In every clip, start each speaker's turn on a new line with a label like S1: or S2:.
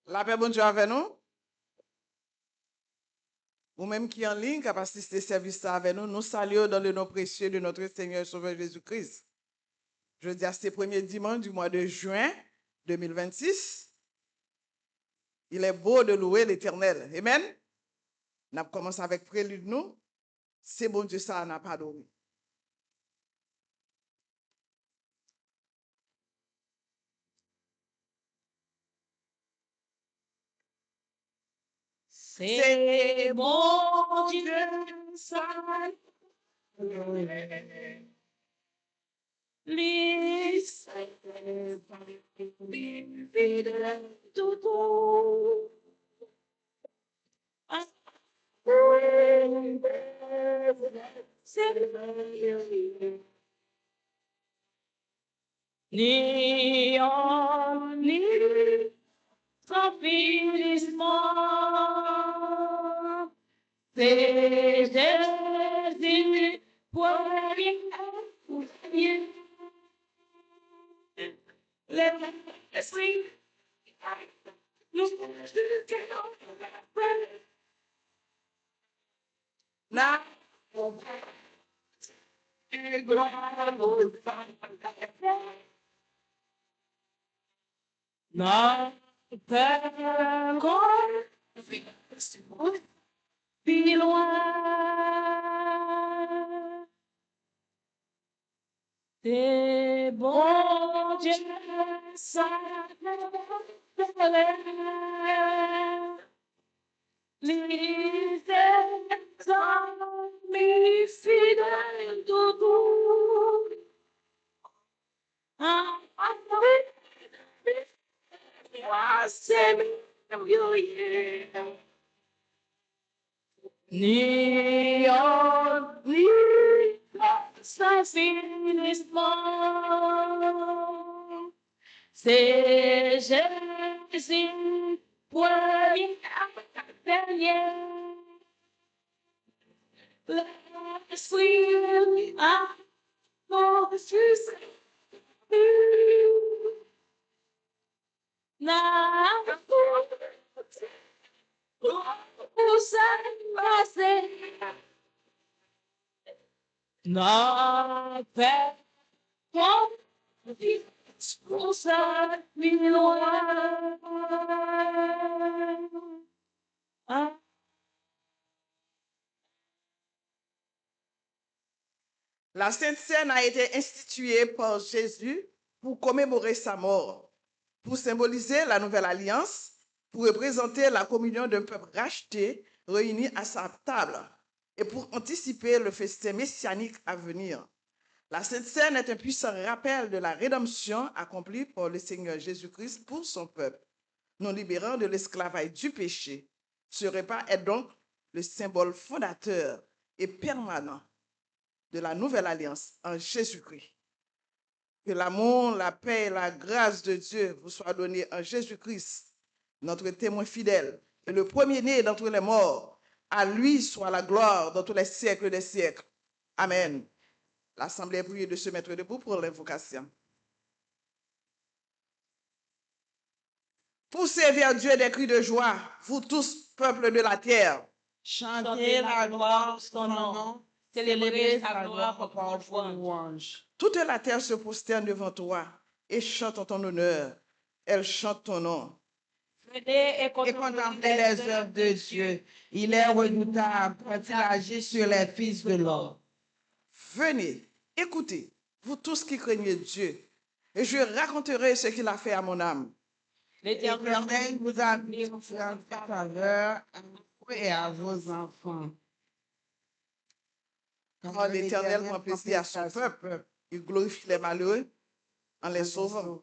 S1: La paix, bon Dieu avec nous. Vous-même qui en ligne, qui assister service avec nous, nous saluons dans le nom précieux de notre Seigneur et Sauveur Jésus-Christ. Jeudi à ce premier dimanche du mois de juin 2026. Il est beau de louer l'Éternel. Amen. Nous commençons avec prélude nous. C'est bon Dieu, ça n'a pas dormi.
S2: C'est bon Dieu, ça ni en ni sans finissement. C'est Jésus, premier l'esprit, nous la gloire notre corps, puis loin. C'est bon Dieu, ça les amis fidèles de tout. C'est merveilleux. Ni en ni sans finissement. C'est Jésus, premier dernier. L'esprit a mon fils. Non, Père, pour ça, loin.
S1: La Sainte Seine a été instituée par Jésus pour commémorer sa mort, pour symboliser la nouvelle alliance, pour représenter la communion d'un peuple racheté réuni à sa table et pour anticiper le festin messianique à venir. La Sainte Seine est un puissant rappel de la rédemption accomplie par le Seigneur Jésus-Christ pour son peuple, nous libérant de l'esclavage du péché. Ce repas est donc le symbole fondateur et permanent de la nouvelle alliance en Jésus-Christ. Que l'amour, la paix et la grâce de Dieu vous soient donnés en Jésus-Christ, notre témoin fidèle et le premier-né d'entre les morts. À lui soit la gloire dans tous les siècles des siècles. Amen. L'Assemblée est priée de se mettre debout pour l'invocation. Poussez vers Dieu des cris de joie, vous tous, peuple de la terre.
S2: Chantez la gloire de son nom, célébrez sa gloire par vos louanges.
S1: Toute la terre se prosterne devant toi et chante en ton honneur. Elle chante ton nom.
S2: Venez et contemplez les œuvres de Dieu. Il est redoutable quand il agit sur les fils de l'homme.
S1: Venez, écoutez, vous tous qui craignez Dieu, et je raconterai ce qu'il a fait à mon âme.
S2: L'Éternel vous a mis en faveur à vous et à vos enfants.
S1: Quand l'Éternel prend plaisir à son peuple, il glorifie les malheureux en les sauvant.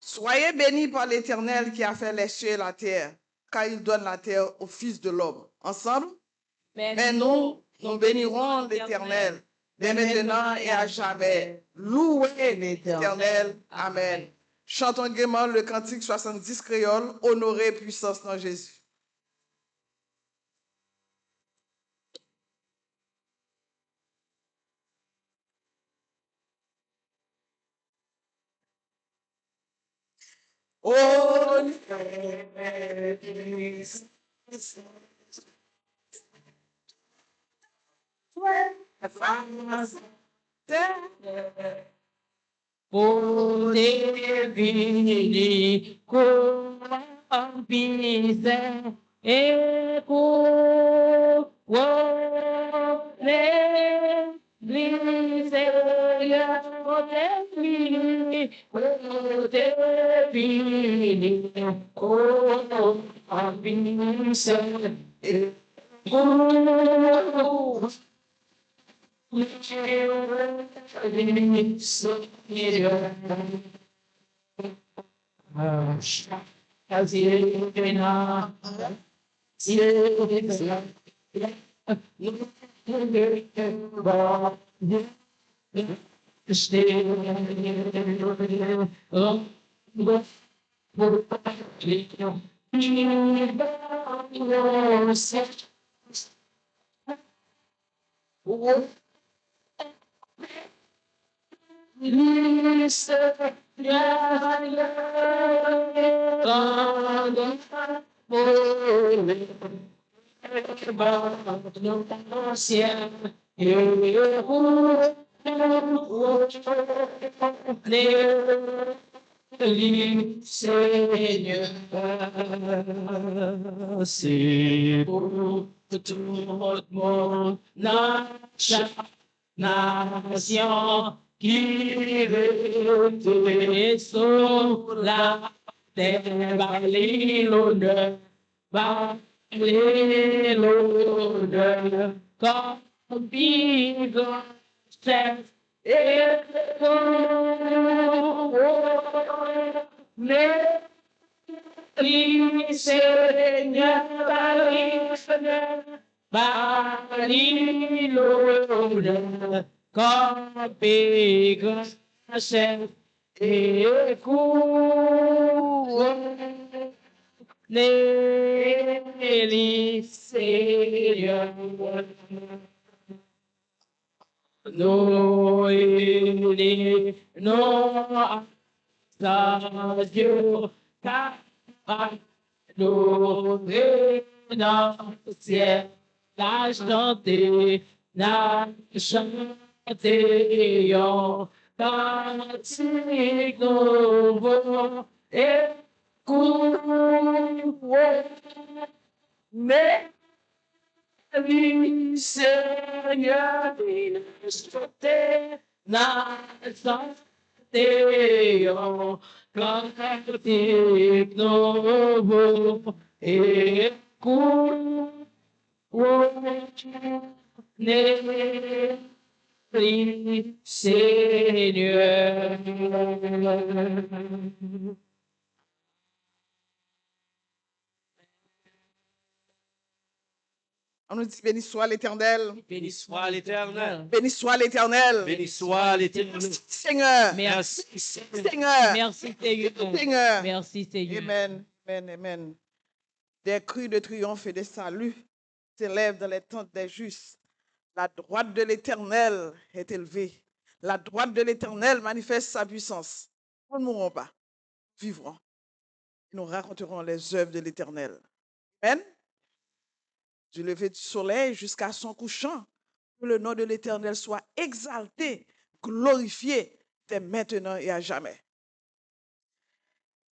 S1: Soyez bénis par l'Éternel qui a fait les cieux et la terre, car il donne la terre aux fils de l'homme. Ensemble, mais nous bénirons l'Éternel, dès maintenant et à jamais. Louez l'Éternel. Amen. Chantons gaiement le cantique 70 créole, honoré puissance dans Jésus.
S2: Oh, poder vir com pisa e com Seigneur, c'est pour tout mon nation qui veut sur la terre, parler l'honneur, parler l'honneur, comme vive chef et Seigneur, Paris, l'honneur, comme big chef et Nelly, Seigneur. Nous unis, nos Dieu, car nous dans le ciel, la chanter, cantique nouveau, et mais Seigneur, notre Théon, cantique nouveau, et Seigneur.
S1: On nous dit béni soit l'Éternel.
S2: Béni soit l'Éternel.
S1: Béni soit l'Éternel.
S2: Béni soit l'Éternel.
S1: Seigneur.
S2: Merci,
S1: Seigneur.
S2: Merci, Seigneur.
S1: Seigneur.
S2: Merci, Seigneur.
S1: Amen. Amen. Amen. Des cris de triomphe et de salut s'élèvent dans les tentes des justes. La droite de l'Éternel est élevée. La droite de l'Éternel manifeste sa puissance. Nous ne mourrons pas, vivrons. Nous raconterons les œuvres de l'Éternel. Amen. Du lever du soleil jusqu'à son couchant, que le nom de l'Éternel soit exalté, glorifié dès maintenant et à jamais.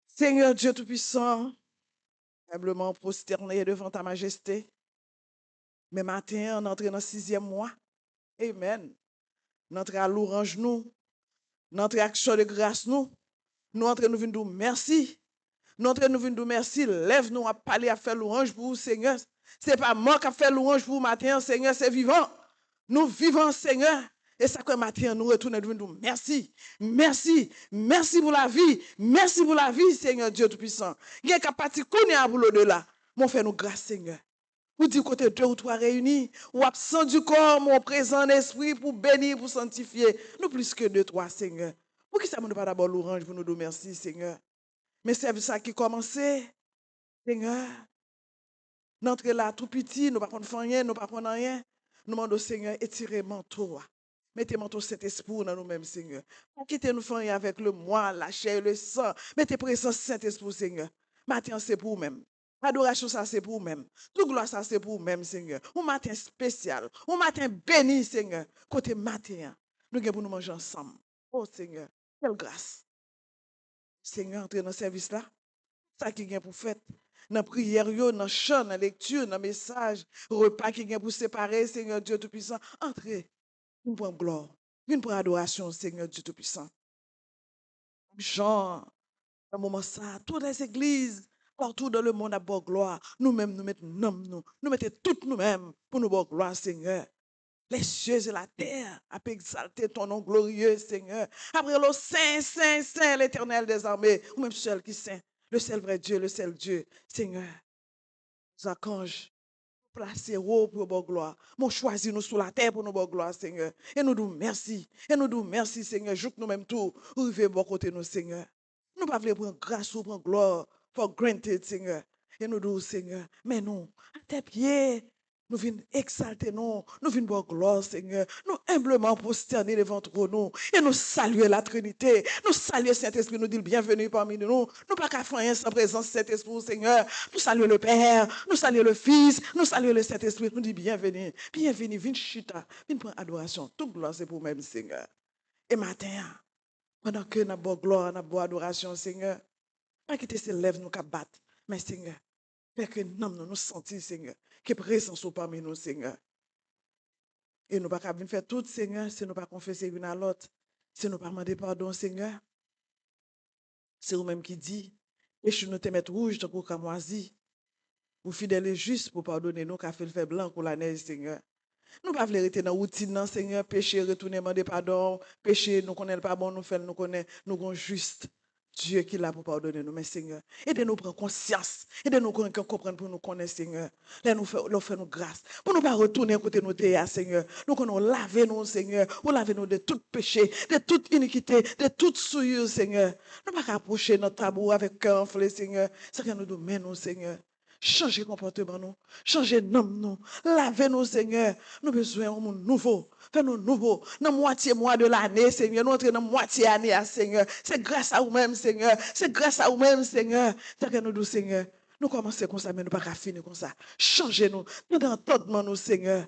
S1: Seigneur Dieu Tout-Puissant, humblement prosterné devant ta majesté, mais matin, on entre dans le 6e mois. Amen. Notre à l'orange nous, notre action de grâce nous entre nous venons merci. Notre nous venons merci, lève-nous à parler, à faire louange pour vous, Seigneur. Ce n'est pas moi qui a fait louange pour vous matin, Seigneur, c'est vivant. Nous vivons, Seigneur. Et ça que matin, nous retournons, nous merci. Merci. Merci pour la vie. Merci pour la vie, Seigneur Dieu Tout-Puissant. Il y a une capacité qu'on est à l'au-delà. Mon fait nous grâce, Seigneur. Vous dites côté 2 ou 3 réunis, ou absent du corps, mon présent d'esprit pour bénir, pour sanctifier. Nous plus que 2, 3, Seigneur. Pour qui ça ne pas d'abord l'orange pour nous dire merci, Seigneur. Mais c'est ça qui commence, Seigneur. Notre là tout petit, nous ne pouvons pas faire rien, nous ne pouvons pas rien. Nous demandons au Seigneur, étirez manteau. Mettez ton Saint-Esprit dans nous-mêmes, Seigneur. Pas quitter nous faire avec le moi, la chair et le sang. Mettez présence Saint-Esprit, Seigneur. Matin, c'est pour vous-même. Adoration, ça, c'est pour vous-même. Tout gloire, ça, c'est pour vous-même, Seigneur. Un matin spécial. Un matin béni, Seigneur. Côté matin, nous avons pour nous manger ensemble. Oh, Seigneur, quelle grâce. Seigneur, entrez dans le service là. Ça qui vient pour faire. Dans la prière, dans le chant, dans la lecture, dans le message, repas qui vient pour séparer, Seigneur Dieu Tout-Puissant. Entrez. Une pour gloire, une pour adoration, Seigneur Dieu Tout-Puissant. Jean, dans le moment ça, toutes les églises, partout dans le monde, à bonne gloire. Nous-mêmes, nous mettons nous mettons toutes nous-mêmes pour nous bonne gloire, Seigneur. Les cieux et la terre, à exalter ton nom glorieux, Seigneur. Après le Saint, Saint, Saint, l'Éternel des armées, ou même seul qui saint, le seul vrai Dieu, le seul Dieu, Seigneur. Archanges, placé haut pour bonne gloire. Mon choisi nous sous la terre pour nous bonne gloire, Seigneur. Et nous disons merci. Et nous disons merci, Seigneur. Joue que nous-mêmes tout, arriver bon côté nous, Seigneur. Nous ne voulons pas prendre grâce ou prendre gloire for granted, Seigneur. Et nous disons, Seigneur, mais non, à tes pieds, nous venons exalter nous, nous venons bonne gloire, Seigneur. Nous humblement prosterner devant nous et nous saluer la Trinité. Nous saluer Saint-Esprit, nous dire bienvenue parmi nous. Nous pas qu'à faire rien sans présence Saint-Esprit, Seigneur. Nous saluer le Père, nous saluer le Fils, nous saluer le Saint-Esprit. Nous dire bienvenue, bienvenue, viens chita, viens prendre adoration. Toute gloire, c'est pour même, Seigneur. Et matin, pendant que nous avons gloire, nous avons adoration, Seigneur, pas quitter ses lèvres, nous qu'à battre. Mais, Seigneur, fait que nous sentir, Seigneur, que présence parmi nous, Seigneur. Et nous ne pouvons pas faire tout, Seigneur, si nous ne pas confesser l'une à l'autre, si nous ne pas demander pardon, Seigneur. C'est vous-même qui dit, et je nous te mettre rouge, tant qu'on camoisi. Vous fidèles et juste pour pardonner nous, car fait le fait blanc pour la neige, Seigneur. Nous ne pouvons pas rester dans la routine, Seigneur, péché, retourner, demander pardon, péché, nous connaissons pas bon, nous faisons, nous connaissons, nous sommes juste. Dieu qui est là pour pardonner nous, mais Seigneur, aidez-nous à prendre conscience, aidez-nous à comprendre pour nous connaître, Seigneur. Là, nous faisons grâce, pour nous pas retourner à côté de nous, Seigneur. Nous connaissons laver nous, Seigneur, pour laver nous de tout péché, de toute iniquité, de toute souillure, Seigneur. Nous ne pas approcher notre tabou avec cœur enflé, Seigneur. C'est que nous devons nous, Seigneur. Changer comportement nous, changer nom nous, laver nous, Seigneur. Nous avons besoin d'un monde nouveau, fais-nous nouveau. Dans moitié mois de l'année, Seigneur, nous entrons dans moitié année, Seigneur. C'est grâce à vous-même, Seigneur. C'est grâce à vous-même, Seigneur. C'est que nous disons, Seigneur, nous commençons comme ça, mais nous ne pouvons pas finir comme ça. Changez-nous, nous entendons nous, Seigneur.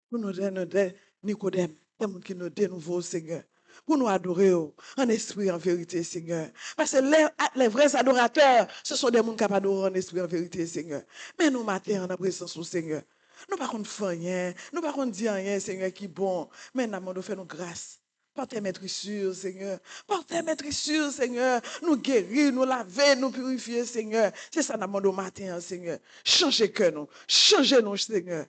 S1: Pour nous donner Nicodème, des gens qui nous dénouveau, Seigneur. Pour nous adorer en esprit, en vérité, Seigneur. Parce que les vrais adorateurs, ce sont des gens qui adorent en esprit, en vérité, Seigneur. Mais nous, matin, en la présence du Seigneur. Nous ne pouvons pas faire rien. Nous ne pouvons pas dire rien, Seigneur, qui est bon. Mais nous demandons faire nos grâces. Par tes maîtres sûrs, Seigneur. Par tes maîtres sûrs, Seigneur. Nous guérir, nous laver, nous purifier, Seigneur. C'est ça, nous demandons matin, Seigneur. Changez que nous. Changez-nous, Seigneur.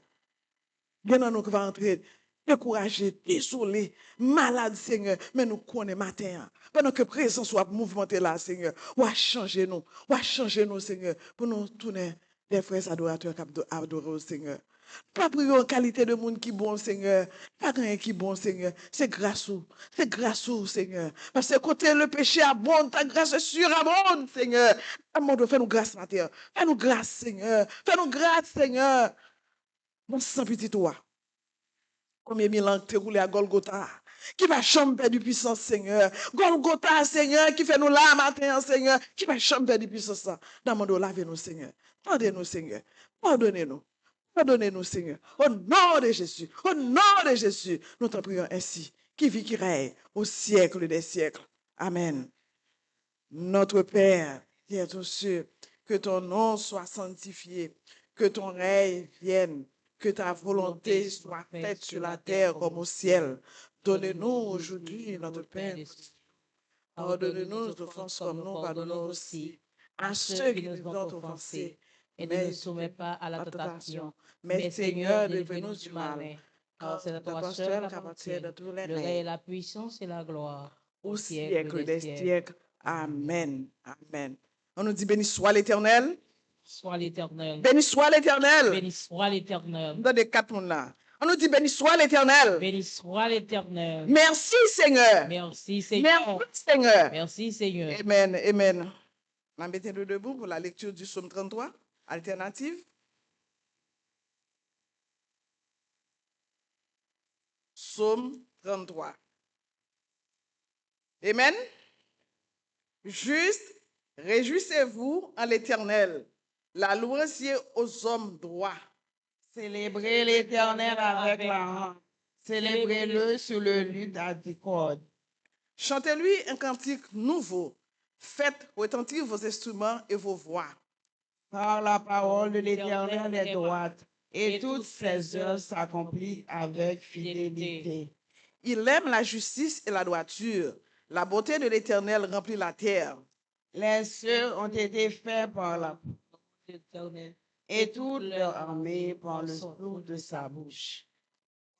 S1: Bien nous qui va entrer découragé, désolé, malade, Seigneur, mais nous connaissons matin. Pendant que présence soit mouvementée là, Seigneur, ou à changer nous, Seigneur, pour nous tourner des frères adorateurs qui adorent, Seigneur. Pas prier en qualité de monde qui bon, Seigneur. Pas rien qui bon, Seigneur. C'est grâce au Seigneur. Parce que côté le péché abonde, ta grâce surabonde, Seigneur. Amour, fais-nous grâce, matin. Fais-nous grâce, Seigneur. Fais-nous grâce, Seigneur. Bon sang petit toi. Combien mille ans tu roulé à Golgotha? Qui va chamber du puissance, Seigneur? Golgotha, Seigneur, qui fait nous là matin, Seigneur? Qui va chamber du puissance? Demandons, lavez-nous, Seigneur. Pardonnez-nous, Seigneur. Pardonnez-nous. Pardonnez-nous, Seigneur. Au nom de Jésus. Au nom de Jésus. Nous t'en prions ainsi. Qui vit, qui règne au siècle des siècles. Amen. Notre Père, qui es aux cieux, que ton nom soit sanctifié, que ton règne vienne, que ta volonté soit faite sur la terre comme au ciel. Donne-nous aujourd'hui notre pain. Pardonne-nous nos offenses comme nous pardonnons aussi à ceux qui nous ont offensés.
S2: Et ne nous soumets pas à la tentation,
S1: mais Seigneur, délivre-nous du mal.
S2: Car c'est à toi seul qu'appartient le règne, et la puissance et la gloire
S1: au siècle des siècles. Amen. Amen. On nous dit béni soit l'Éternel.
S2: Soit l'Éternel.
S1: Béni soit l'Éternel.
S2: Béni soit l'Éternel.
S1: Dans les quatre mondes là. On nous dit béni soit l'Éternel.
S2: Béni soit l'Éternel.
S1: Merci Seigneur.
S2: Merci Seigneur.
S1: Merci Seigneur.
S2: Merci Seigneur.
S1: Amen. Amen. Mettez-nous debout pour la lecture du psaume 33, alternative. Psaume 33. Amen. Juste, réjouissez-vous en l'Éternel. La louange aux hommes droits.
S2: Célébrez l'Éternel avec la harpe. Célébrez-le sur le luth à 10 cordes.
S1: Chantez-lui un cantique nouveau. Faites retentir vos instruments et vos voix.
S2: Car la parole de l'Éternel est droite, et toutes ses œuvres s'accomplissent avec fidélité.
S1: Il aime la justice et la droiture. La beauté de l'Éternel remplit la terre.
S2: Les cieux ont été faits par la parole de l'Éternel, et toute leur armée par le souffle de sa bouche.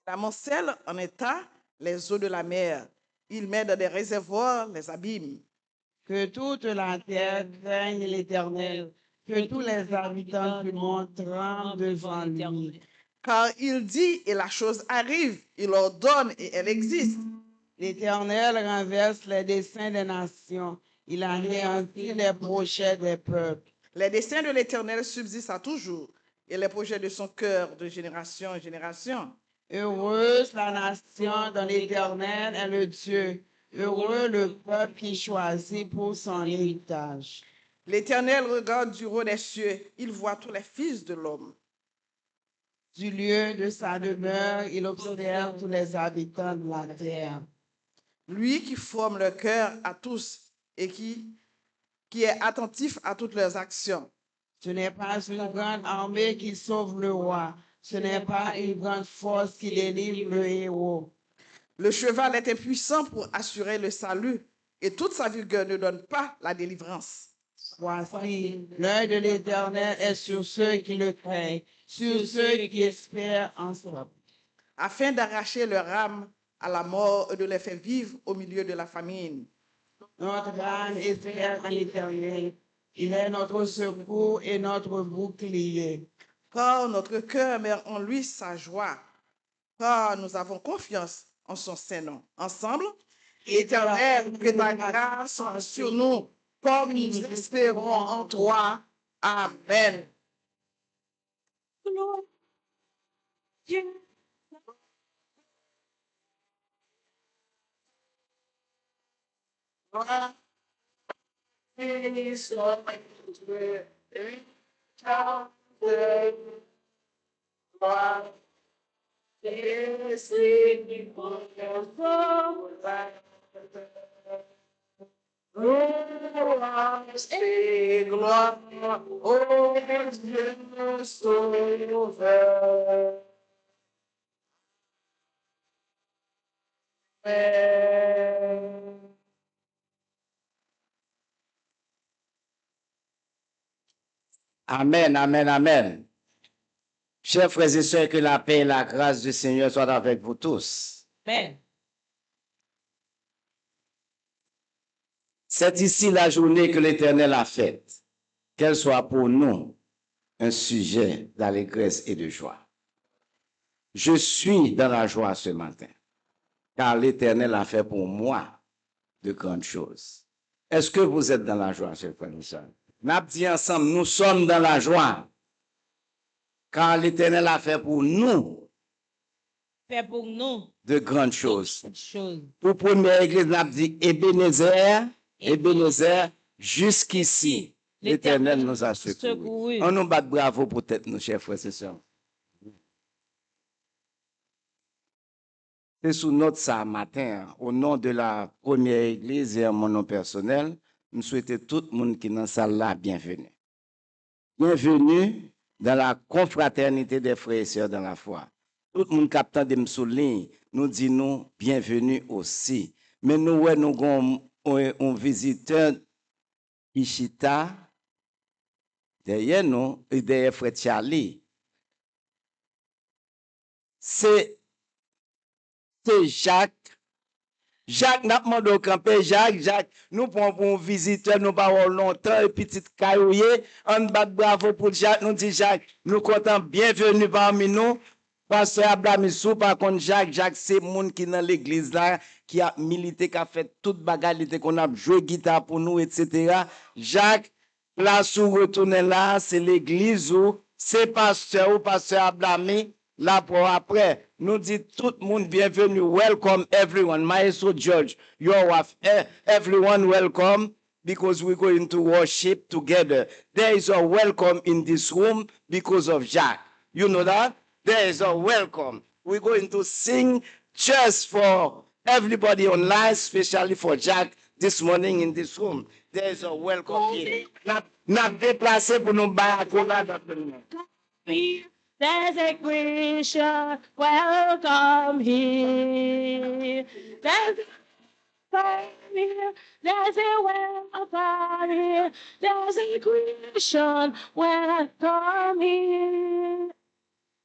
S1: Il amoncelle en état les eaux de la mer. Il met dans des réservoirs les abîmes.
S2: Que toute la terre craigne l'Éternel, que tous les habitants du monde tremblent devant lui.
S1: Car il dit et la chose arrive, il ordonne et elle existe.
S2: L'Éternel renverse les desseins des nations, il anéantit les projets des peuples.
S1: Les desseins de l'Éternel subsistent à toujours, et les projets de son cœur de génération en génération.
S2: Heureuse la nation dont l'Éternel est le Dieu. Heureux le peuple qui choisit pour son héritage.
S1: L'Éternel regarde du haut des cieux, il voit tous les fils de l'homme.
S2: Du lieu de sa demeure, il observe tous les habitants de la terre.
S1: Lui qui forme le cœur à tous et qui est attentif à toutes leurs actions.
S2: Ce n'est pas une grande armée qui sauve le roi. Ce n'est pas une grande force qui délivre le héros.
S1: Le cheval est impuissant pour assurer le salut et toute sa vigueur ne donne pas la délivrance.
S2: Voici, l'œil de l'Éternel est sur ceux qui le craignent, sur ceux qui espèrent en soi,
S1: afin d'arracher leur âme à la mort et de les faire vivre au milieu de la famine.
S2: Notre âme espère en l'Éternel. Il est notre secours et notre bouclier.
S1: Car notre cœur met en lui sa joie, car nous avons confiance en son Saint-Nom. Ensemble, Éternel, que ta grâce soit sur nous, comme nous espérons en toi. Amen. Gloire au Dieu sauveur.
S3: Amen, amen, amen. Chers frères et sœurs, que la paix et la grâce du Seigneur soient avec vous tous.
S2: Amen.
S3: C'est ici la journée que l'Éternel a faite, qu'elle soit pour nous un sujet d'allégresse et de joie. Je suis dans la joie ce matin, car l'Éternel a fait pour moi de grandes choses. Est-ce que vous êtes dans la joie, chers frères et sœurs? Nous dit ensemble, nous sommes dans la joie, car l'Éternel a fait pour nous de grandes choses. Pour première église, nous dit Ebenezer, Ebenezer, jusqu'ici, l'Éternel nous a secourus. On nous bat bravo pour tête, nos chers frères et sœurs. C'est sous notre ça matin, au nom de la première église et à mon nom personnel, je souhaite tout le monde qui est dans cette salle là bienvenue. Bienvenue dans la confraternité des frères et sœurs dans la foi. Tout le monde captant de me souligner, nous dit nous bienvenue aussi. Mais nous avons un visiteur Ishita derrière nous et derrière frère Charlie. C'est Jacques. Jacques n'a pas demandé au campé. Jacques, nous prenons un visiteur, nous parlons longtemps, et petite caillouille. On bat bravo pour Jacques. Nous dit Jacques, nous comptons bienvenue parmi nous. Pasteur Ablamissou, par contre, Jacques, c'est le monde qui est dans l'église là, qui a milité, qui a fait toute bagarre, qu'on a joué guitare pour nous, etc. Jacques, place où retourner là, c'est l'église où c'est pasteur Ablami Là pour après, nous dit tout le monde bienvenue. Welcome everyone. Maestro George, everyone welcome because we're going to worship together. There is a welcome in this room because of Jack. You know that? There is a welcome. We're going to sing just for everybody online, especially for Jack this morning in this room. There is a welcome here. Not déplacé pour nous battre là dans le monde.
S2: Desecration, welcome here. Welcome here. There's a welcome here. Desecration, welcome here.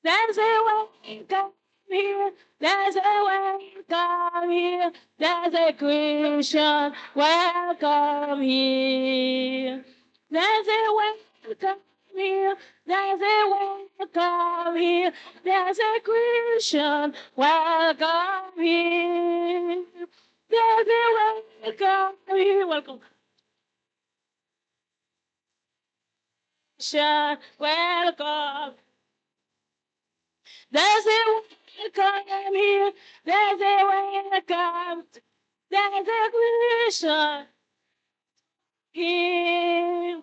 S2: There's a welcome here. There's a welcome here. Desecration, welcome here. There's a welcome here. There's a welcome here. There's a Christian welcome here. There's a welcome here. Welcome. Christian welcome. There's a welcome here. There's a welcome. There's a Christian here.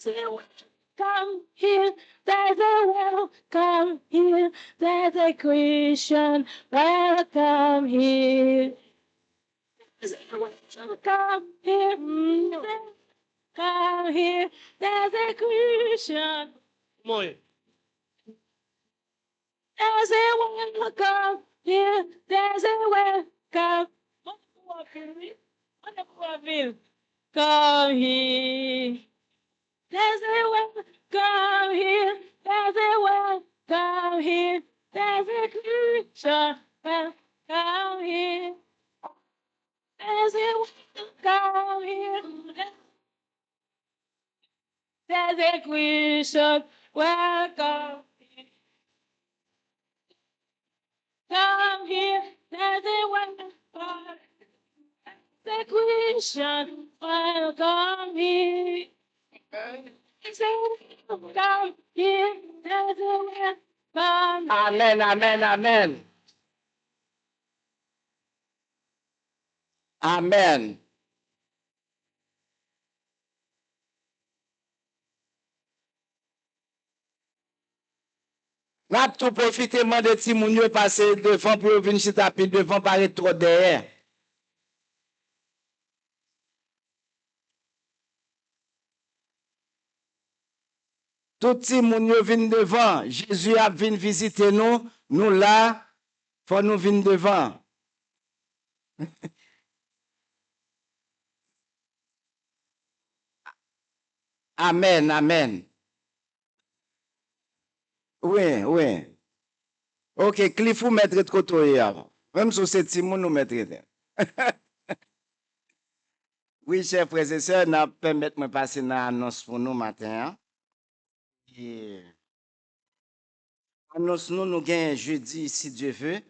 S2: There's a welcome here. There's a welcome here. There's a Christian welcome here. There's a welcome here. Come here. There's a Christian. More. There's a welcome here. There's a welcome. Come here. There's a welcome here. There's a welcome here. There's a Christian welcome here. There's a welcome here. There's a Christian welcome here. Come here. There's a welcome. The Christian welcome here. Welcome here. There's a welcome.
S3: Amen, amen, amen. Amen. N'a tout profité de ti moun yo passer devant pour venir chita puis devant paraître trop derrière. Tout ti moun yo vin devant, Jésus a vin visiter nous, nous là, faut nous vin devant. Amen, amen. Oui, oui. Ok, Cliff ou mettre de côté. Même si c'est ti moun nous mettre. Oui, chers frères et sœurs, nous permettre de passer une annonce pour nous matin. Et annonce nous gagnons jeudi, si Dieu veut,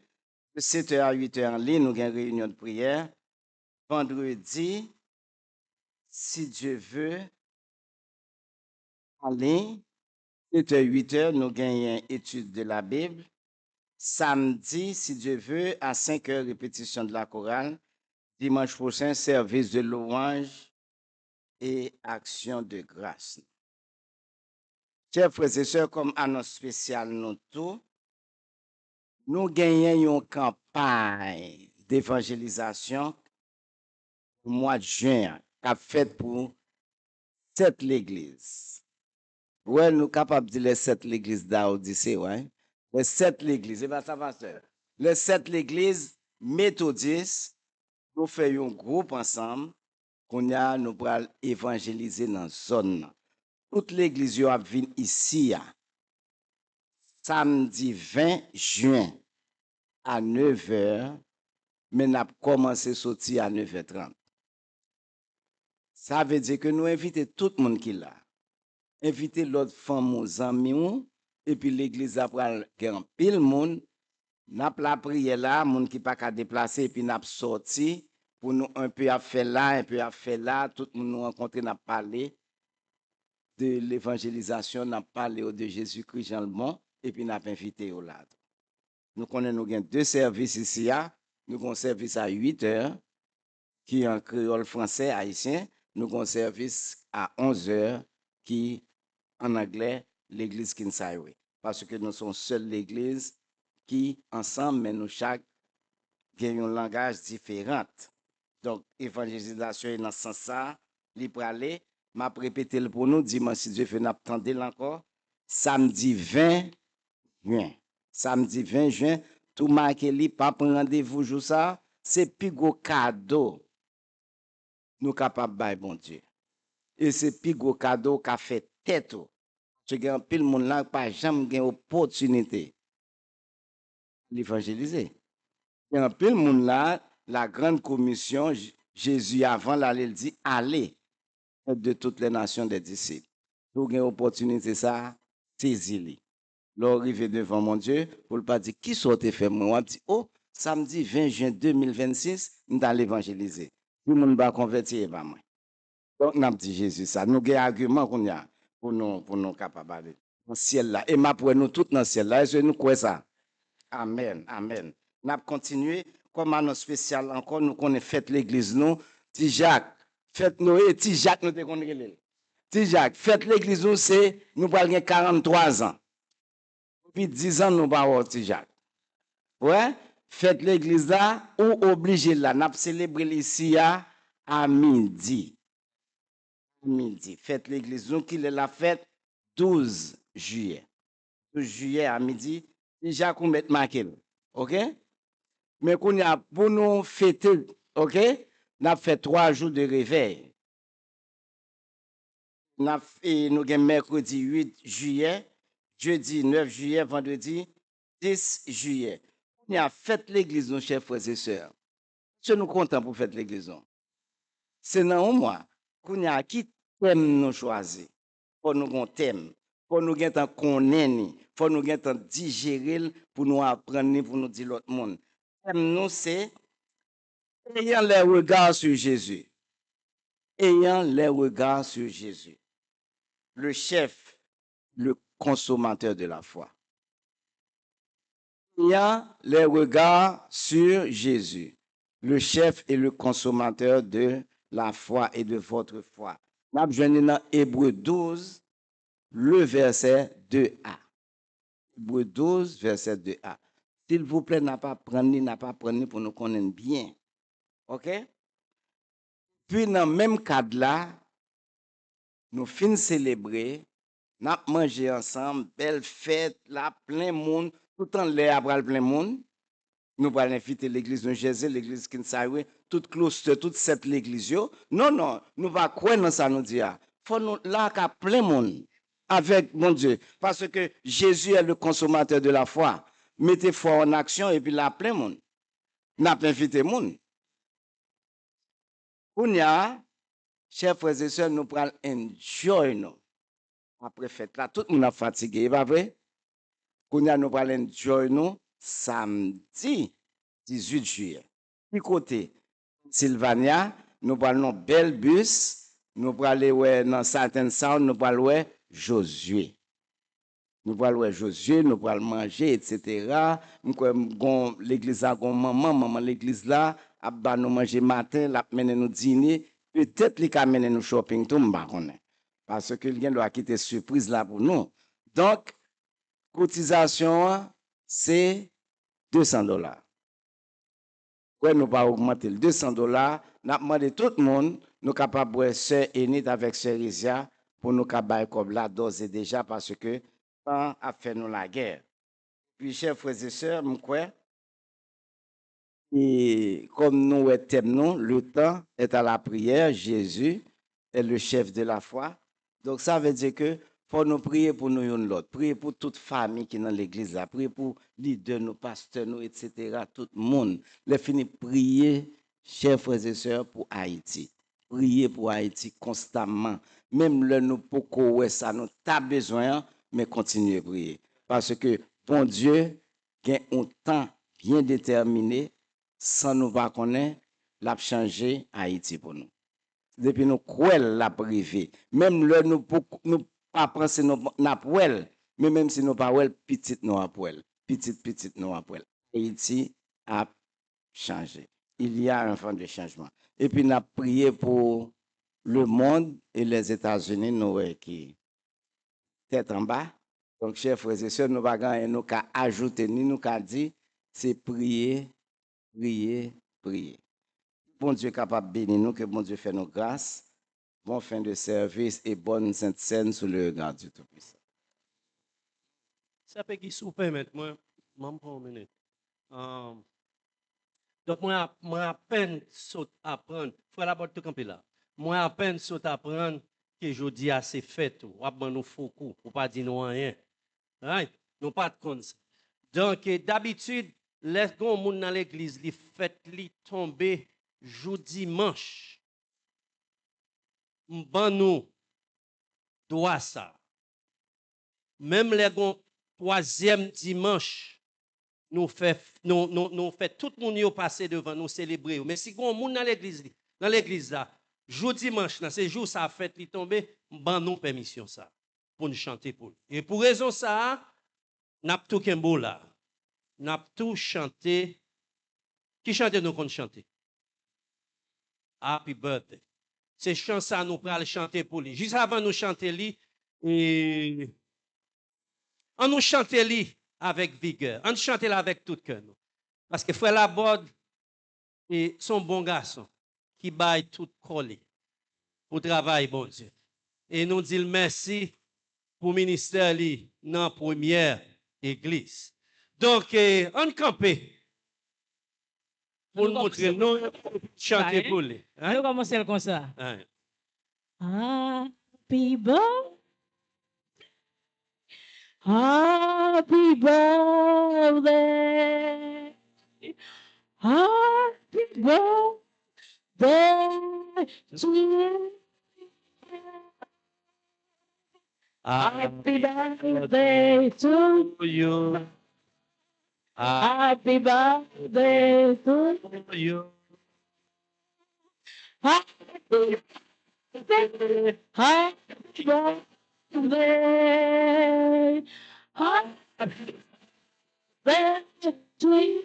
S3: de 7h à 8h en ligne, nous gagnons réunion de prière. Vendredi, si Dieu veut, en ligne, 7h, 8h, nous gagnons étude de la Bible. Samedi, si Dieu veut, à 5h, répétition de la chorale. Dimanche prochain, service de louange et action de grâce. Chers frères et sœurs, comme annonce spéciale, nous gagnons une campagne d'évangélisation au mois de juin, qu'a fait pour 7 l'église. Ouais, nous sommes capables de dire les 7 l'églises d'Odyssée, ouais. Les 7 l'églises, et bien ça va, sœur. Les 7 l'églises méthodistes, nous faisons un groupe ensemble, qu'on a, nous pour évangéliser dans la zone. Toute l'église a venu ici, samedi 20 juin à 9h, mais nous avons commencé à sortir à 9h30. Ça veut dire que nous invitons tout le monde qui est là. Inviter l'autre femme aux amis, et puis l'église après un pile monde. Nous avons la prière là, monde qui pas qu'à déplacer, et puis nous avons sorti pour nous un peu à faire là, un peu à faire là, tout le monde nous rencontrer, nous parler de l'évangélisation, nous parler de Jésus-Christ Jean le Bon. et puis nous avons invité au là. Nous connaissons deux services ici. Nous avons un service à 8 heures, qui est en créole français haïtien. Nous avons un service à 11 heures, qui en anglais, l'église Kinsaiwe. Parce que nous sommes seule l'église qui, ensemble, mais nous chaque, avons un langage différent. Donc, évangélisation est dans ce sens-là, libre aller. M'a répété pour nous, dimanche, si Dieu fait, n'attendez encore. Samedi 20 juin. Samedi 20 juin, tout marqué li, pas prendre rendez-vous jour ça, c'est plus gros cadeau nous capables de bon Dieu. Et c'est plus gros cadeau qu'a fait tête. Je gagne pile monde là pas jamais gagne opportunité d'évangéliser. Il y a pile monde là, la grande commission Jésus avant là il dit allez de toutes les nations des disciples. Pour gagne opportunité ça, saisis-les. L'arrivée devant mon Dieu, pour ne pas dire qui sortait fait moi, on dit, oh, samedi 20 juin 2026, nous allons évangéliser. Tout le monde va convertir, pas moi. Donc, nous avons dit Jésus ça. Nous avons un argument qu'on a pour nous capables dans le ciel là. Et ma pour nous tous dans le ciel là. Est-ce que nous croyons ça? Amen, amen. Nous avons continué. Comme annonce spéciale encore, nous connaissons fête l'église, nous. Ti Jacques, fête Noé, Ti Jacques, nous te connaissons. Ti Jacques, fête l'église, nous, c'est, nous avons 43 ans. Depuis 10 ans, nous avons Ti Jacques. Ouais, fête l'église là, ou obligé là. Nous avons célébré ici à midi. Midi. Fête l'église, nous, qui est la fête 12 juillet. 12 juillet à midi, déjà qu'on met marqué. OK? Mais qu'on y a pour nous fêter, OK? Nous avons fait 3 jours de réveil. Nous avons mercredi 8 juillet, jeudi 9 juillet, vendredi 10 juillet. On a fait l'église, nos chers frères et sœurs. Je nous content pour faire l'église. C'est dans un mois qu'on a qui thème nous choisir. Pour nous un thème, pour nous get connaître, pour nous get digérer, pour nous apprendre, pour nous dire l'autre monde. Thème nous c'est ayant les regards sur Jésus. Ayant les regards sur Jésus. Le chef, le consommateur de la foi. Ayant les regards sur Jésus. Le chef et le consommateur de la foi et de votre foi. Nous avons dans Hébreu 12, le verset 2a. Hébreu 12, verset 2a. S'il vous plaît, n'a pas prendre pour nous connaître bien. OK? Puis, dans le même cadre là, nous finissons célébrer, nous mangé ensemble, belle fête, là, plein monde, tout en l'air après plein monde. Nous allons inviter l'église de Jésus, l'église Kinsaiwe, toute cloître, toute cette l'église. Non, non, nous allons croire dans ça, nous dire. Faut nous là qu'à plein monde avec mon Dieu. Parce que Jésus est le consommateur de la foi. Mettez foi en action et puis là, plein monde. N'a pas invité monde. On y a, chers frères et sœurs, nous allons enjoy nous. Après fête là, tout le monde a fatigué, pas vrai? On y a, nous allons enjoy nous samedi 18 juillet. Puis côté Sylvania, nous allons bel bus, nous allons aller dans certaines salles, nous allons aller Josué. Nous allons aller Josué, nous allons manger, etc. L'église a maman l'église là, a nous manger matin, la mener nous dîner, peut-être les mener nous shopping tout m'pa connaît. Parce que quelqu'un doit quitter surprise là pour nous. Donc cotisation c'est $200. Ouais, nous pas augmenter le $200, n'a demandé tout le monde, nous capable de sœur Enid avec sœur Isia pour nous capable comme là d'ores et déjà parce que temps a fait nous la guerre. Puis chers frères et sœurs, m'crois et comme nous thème le temps est à la prière, Jésus est le chef de la foi. Donc ça veut dire que faut nous prier pour nous une l'autre, prier pour toute famille qui est dans l'église là, prier pour leaders, nos pasteurs, nous, etc., tout le monde. Les fini prier, chers frères et sœurs, pour Haïti. Prier pour Haïti constamment. Même le nous pourquoi ça nous t'as besoin, mais continuez à prier. Parce que bon Dieu a un temps bien déterminé, sans nous pas connaître, l'a changé Haïti pour nous. Depuis nous croyons la privé. Même le nous pas penser nous n'apprendre Mais même si nous pas ouais, petite nous après, petite nous après. Haïti a changé. Il y a un vent de changement. Et puis, nous avons prié pour le monde et les États-Unis, nous, qui tête en bas. Donc, chers frères et sœurs, nous nous qu'à ajouter, ni nous qu'à dire, c'est prier, prier, prier. Bon Dieu capable de bénir nous, que bon Dieu fait nos grâces. Bon fin de service et bonne sainte scène sous le regard du Tout-Puissant.
S4: Ça peut qui sous permettre moi, m'en prendre une minute. Donc moi à peine saute apprendre, faut la porte tout camper là. Moi à peine saute apprendre que je dis à c'est fait ou à nous faux coup, ou pas dire nous rien. Right? Nous pas de compte ça. Donc d'habitude, les gens moun dans l'église li fait li tomber jour dimanche. M'ban nous doit ça. Même les gens troisième dimanche nous fait tout le monde passer devant nous célébrer. Mais si on monde dans l'église là, jour dimanche, dans ces jours ça fête li tomber, ban nous permission ça pour nous chanter pour. Et pour raison ça, n'a tout kembo là. N'a tout chanter. Qui chante nous qu'on chanter? Happy birthday. C'est chant ça nous pral chanter pour lui. Juste avant nous chanter lui et on nous chanter lui avec vigueur. On chante là avec tout cœur. Parce que frère Laborde et son bon garçon qui baille tout collé pour travail, bon Dieu. Et nous disons merci pour le ministère dans la première église. Donc, on campé pour nous montrer, nous chanter pour lui.
S5: Nous commençons comme ça.
S4: Hein?
S5: Happy birthday. Happy birthday. Happy birthday to you. Happy birthday to
S4: you.
S5: Happy birthday to
S4: You.
S5: Happy birthday. Happy birthday. Happy birthday to you.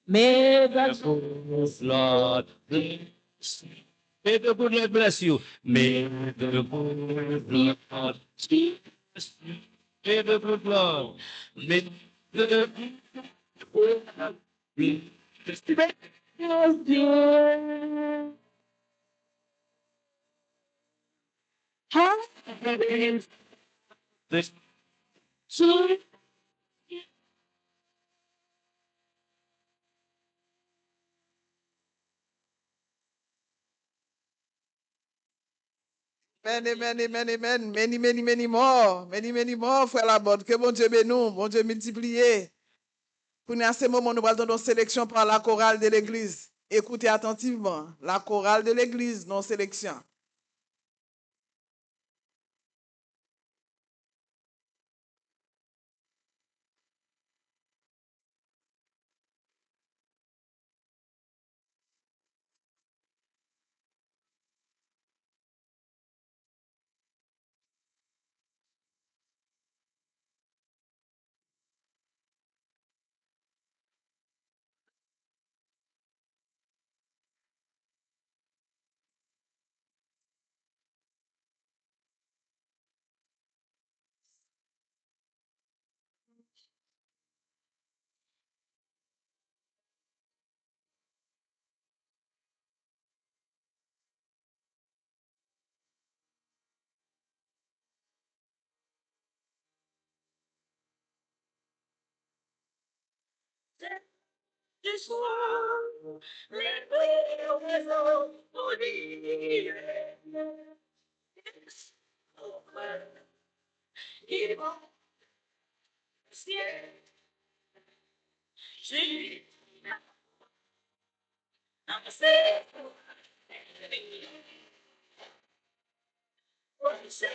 S5: May the
S4: Lord bless. May the good Lord bless you. May the good Lord bless you. May the good Lord. May the good Lord bless you.
S5: Happy
S4: This
S5: to
S1: Many, many, many, many, many, many, many more. Many, many more, frère Laborde. Que bon Dieu bénisse, bon Dieu multiplié. Pour nous, à ce moment, nous allons dans sélection par la chorale de l'église. Écoutez attentivement. La chorale de l'église, non sélection.
S5: this world, let me alone for thee. It's over. Keep on. She, I'm saying, what you say,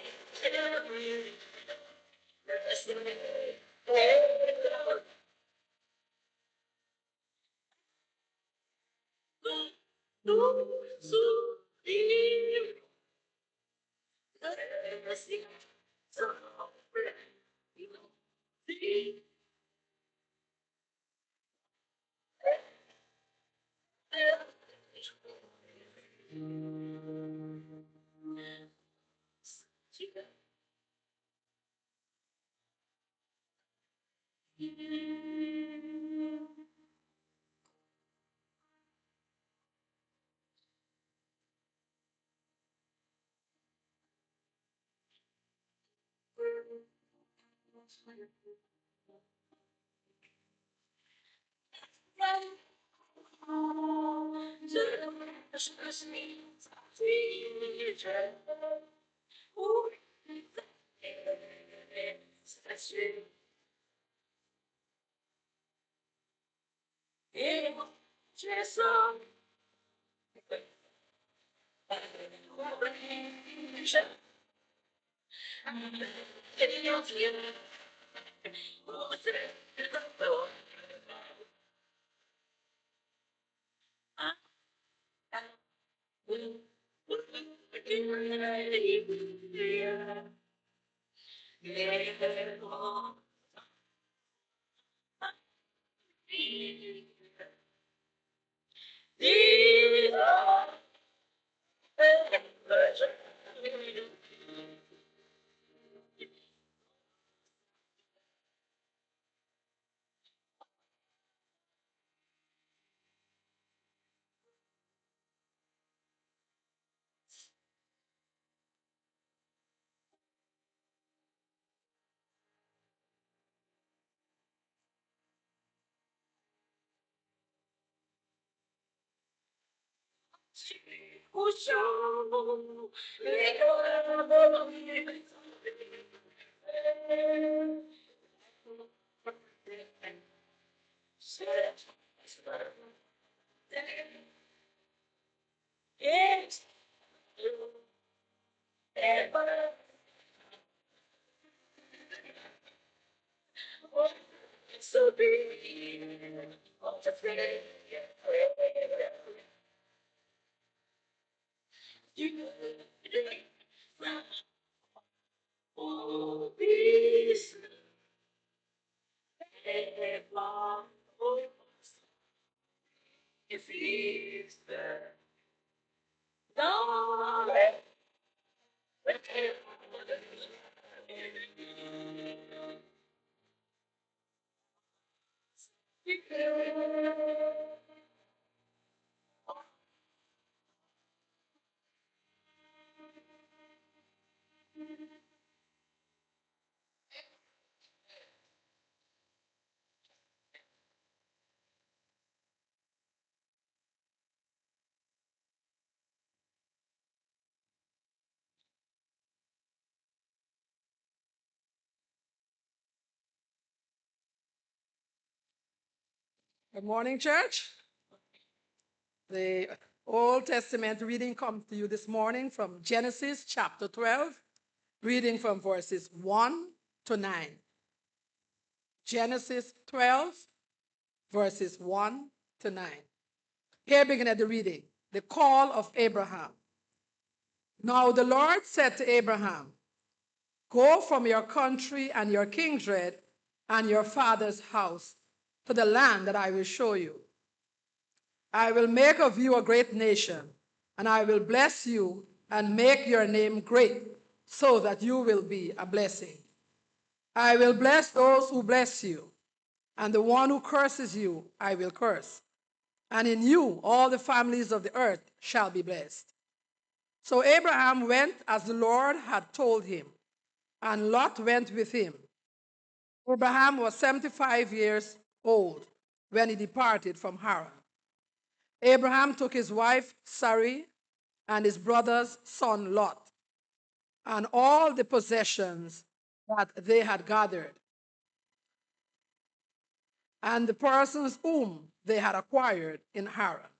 S6: Good morning, church. The Old Testament reading comes to you this morning from Genesis chapter 12, reading from verses 1 to 9. Genesis 12, verses 1 to 9. Here beginneth the reading, the call of Abraham. Now the Lord said to Abraham, go from your country and your kindred and your father's house to the land that I will show you. I will make of you a great nation, and I will bless you and make your name great, so that you will be a blessing. I will bless those who bless you, and the one who curses you I will curse. And in you all the families of the earth shall be blessed. So Abraham went as the Lord had told him, and Lot went with him. Abraham was 75 years old when he departed from Haran. Abraham took his wife Sarai and his brother's son Lot, and all the possessions that they had gathered, and the persons whom they had acquired in Haran.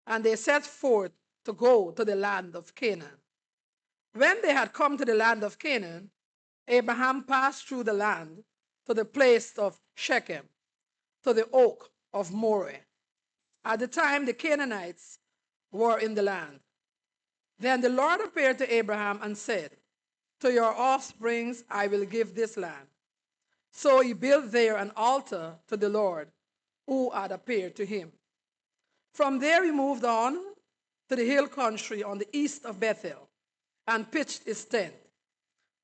S6: And they set forth to go to the land of Canaan. When they had come to the land of Canaan, Abraham passed through the land to the place of Shechem, to the oak of Moreh. At the time the Canaanites were in the land. Then the Lord appeared to Abraham and said, to your offsprings I will give this land. So he built there an altar to the Lord who had appeared to him. From there he moved on to the hill country on the east of Bethel and pitched his tent,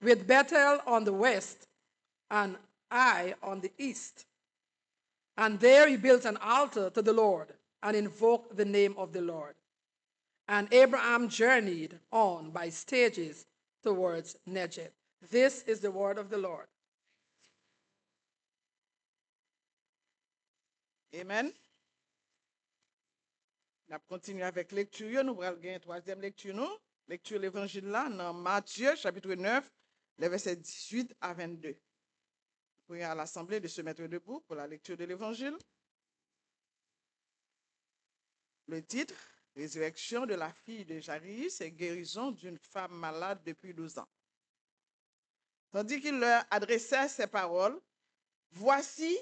S6: with Bethel on the west and Ai on the east. And there he built an altar to the Lord and invoked the name of the Lord. And Abraham journeyed on by stages towards Negeb. This is the word of the Lord.
S1: Amen. On continue avec lecture. Nous allons gagner troisième lecture. Nous. Lecture l'évangile là dans Matthieu chapitre 9, les versets 18 à 22. Prions à l'Assemblée de se mettre debout pour la lecture de l'évangile. Le titre, Résurrection de la fille de Jairus et guérison d'une femme malade depuis 12 ans. Tandis qu'il leur adressait ces paroles, voici,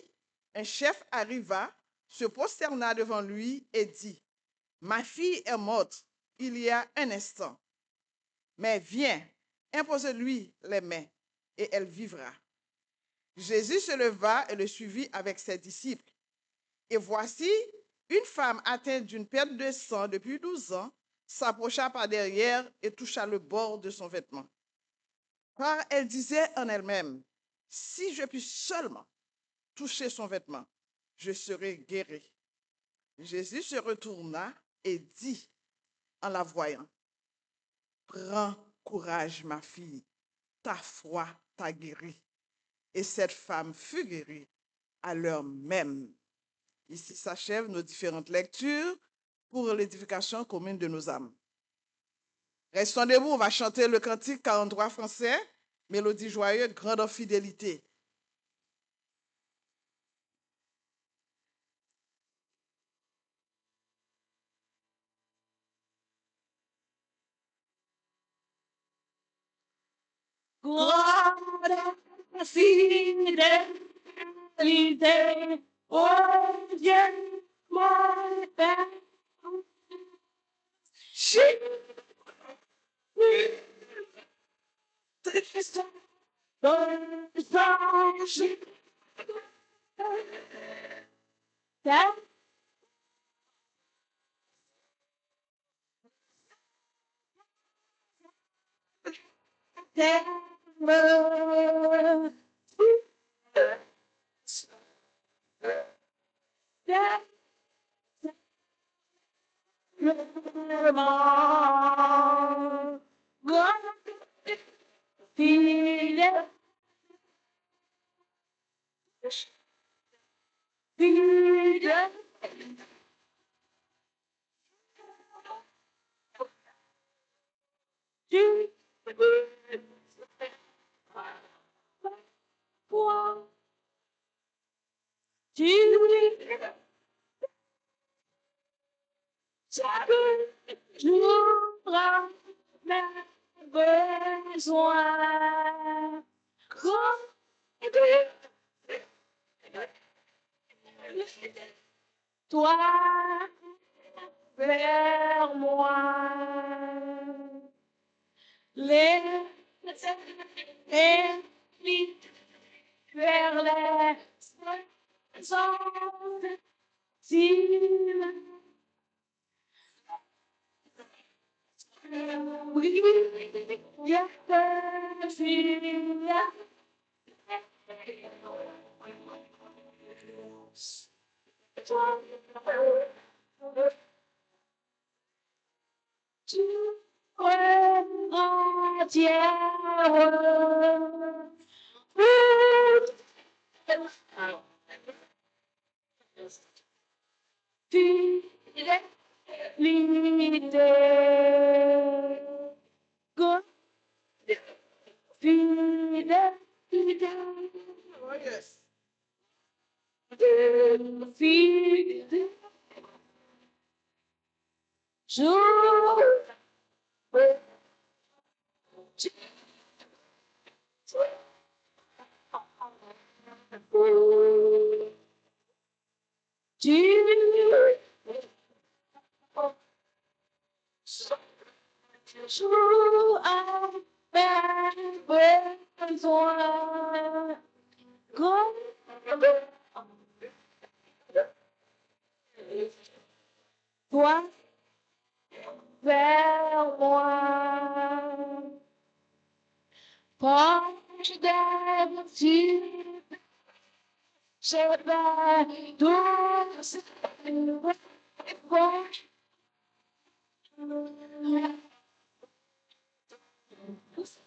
S1: un chef arriva, se prosterna devant lui et dit, ma fille est morte il y a un instant, mais viens, impose-lui les mains et elle vivra. Jésus se leva et le suivit avec ses disciples. Et voici, une femme atteinte d'une perte de sang depuis 12 ans s'approcha par derrière et toucha le bord de son vêtement. Car elle disait en elle-même, si je puis seulement toucher son vêtement, je serai guérie. Jésus se retourna et dit en la voyant, prends courage, ma fille, ta foi t'a guérie. Et cette femme fut guérie à l'heure même. Ici s'achèvent nos différentes lectures pour l'édification commune de nos âmes. Restons debout, on va chanter le cantique 43 français, mélodie joyeuse, grande fidélité.
S5: Grande fidélité, oh Dieu, mon Père. Triste dans les anges, chaque jour a mes besoins. Toi vers moi. Les ennemis vers les ondes. Oui, je te suis. Tu
S1: Oh yes.
S5: Toi vers moi. Proche d'habitude, Je vais tous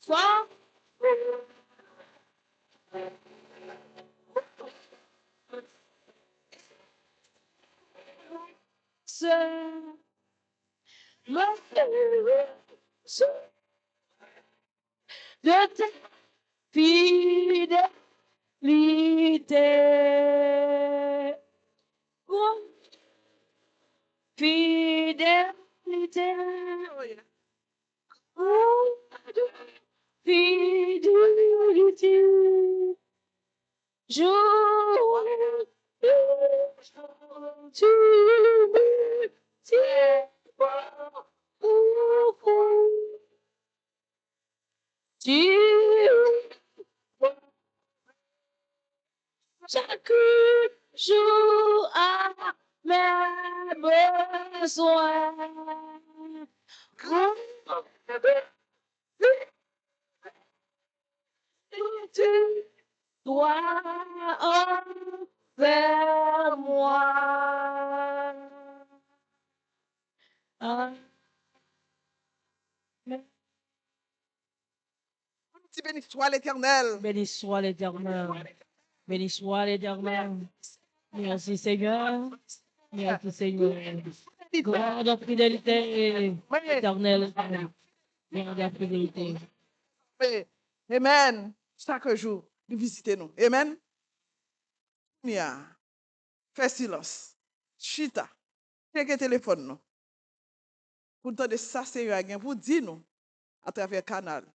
S5: Sois seul. De ta fidélité. Oh, fidélité. Oh, fidélité. Jour, tu me tiens au fond. Chaque jour à mes besoins. Tu dois envers moi.
S1: Si béni soit l'Éternel.
S2: Béni soit l'Éternel. Béni soit l'Éternel. Merci Seigneur. Merci Seigneur. Grande fidélité. Éternel. Grande fidélité.
S1: Amen. Chaque jour, nous visiter nous. Amen. Fais silence. Chita. Check le téléphone nous. Pour entendre ça, c'est un pour dire nous à travers le canal,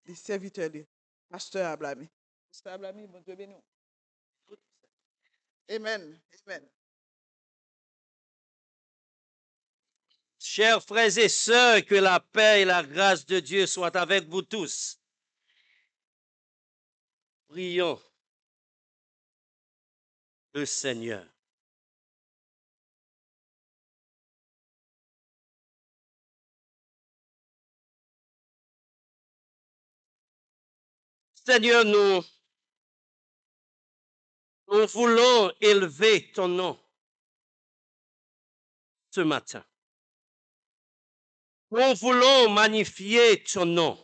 S1: les serviteurs, pasteur Ablami. Pasteur Ablami, bon Dieu béni. Amen. Amen.
S4: Chers frères et sœurs, que la paix et la grâce de Dieu soient avec vous tous. Prions le Seigneur. Seigneur, nous voulons élever ton nom ce matin. Nous voulons magnifier ton nom.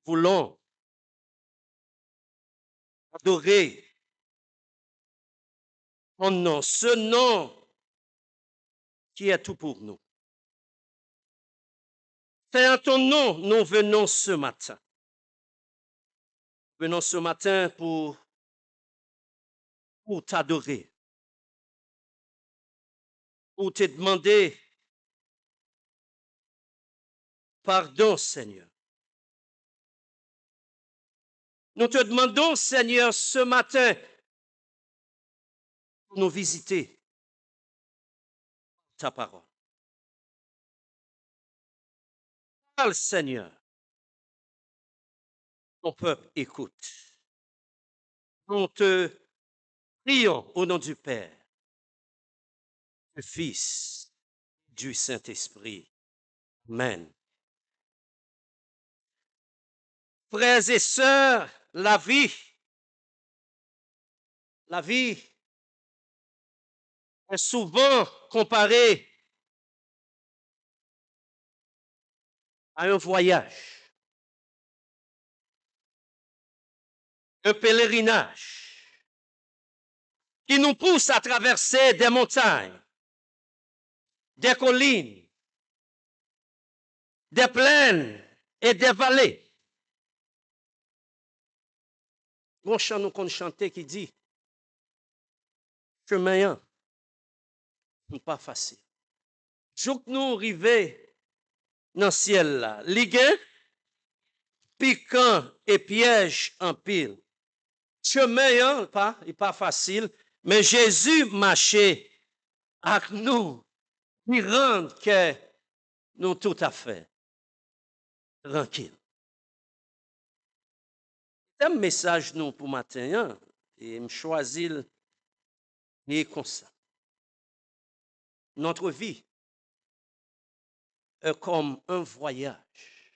S4: Nous voulons adorer ton nom, ce nom qui est tout pour nous. C'est en ton nom nous venons ce matin. Venons ce matin pour t'adorer, pour te demander pardon, Seigneur. Nous te demandons, Seigneur, ce matin, pour nous visiter ta parole. Parle, Seigneur. Ton peuple écoute. Nous te prions au nom du Père, du Fils, du Saint-Esprit. Amen. Frères et sœurs, la vie est souvent comparée à un voyage, un pèlerinage qui nous pousse à traverser des montagnes, des collines, des plaines et des vallées. Mon chant nous qu'on chantait qui dit chemin n'est pas facile. Jour que nous arrivons dans le ciel là, liguin, piquant et piège en pile. Chemin n'est pas facile, mais Jésus marchait avec nous, qui rend que nous tout à fait tranquilles. C'est un message nous pour matin, et je choisis et comme ça. Notre vie comme un voyage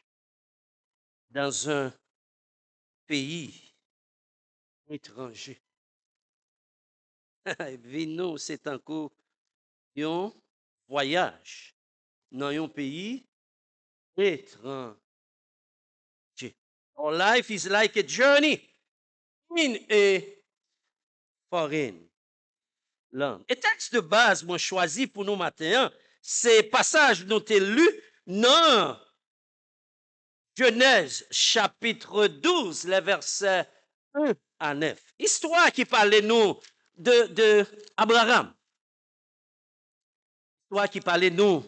S4: dans un pays étranger. Vino, c'est encore un voyage dans un pays étranger. Our life is like a journey in a foreign land. Et texte de base, moi, choisi pour nous matin, c'est passage dont est lu dans Genèse, chapitre 12, les versets 1 à 9. Histoire qui parlait nous de Abraham. Histoire qui parlait nous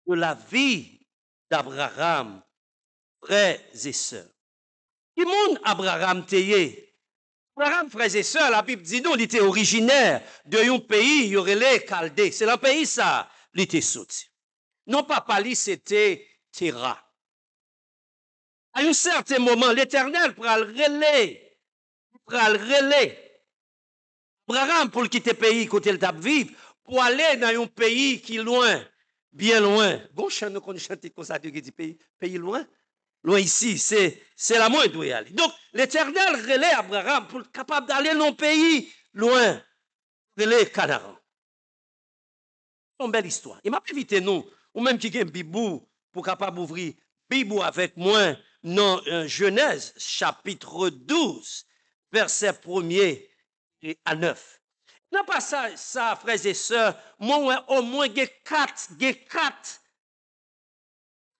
S4: de la vie d'Abraham, frères et sœurs. Qui monde Abraham teye? Abraham, frères et sœurs, la Bible dit nous, il était originaire d'un pays, il y aurait les Chaldées. C'est le pays ça, il était sorti. Non, papa, lui, c'était Terra. À un certain moment, l'Éternel prend le relais. Abraham, pour quitter le pays côté le tap vivre, pour aller dans un pays qui est loin, bien loin. Bon, nous qu'on chante comme ça, dit pays loin. Loin ici, c'est la moindre doit y aller. Donc, l'Éternel relais Abraham pour être capable d'aller dans un pays loin, relais Canaan. C'est une belle histoire. Il m'a invité nous, ou même qui a un bibou, pour capable d'ouvrir Bible avec moi, dans Genèse, chapitre 12, verset 1er à 9. Non pas ça, frères et sœurs, moi, au moins, il y a quatre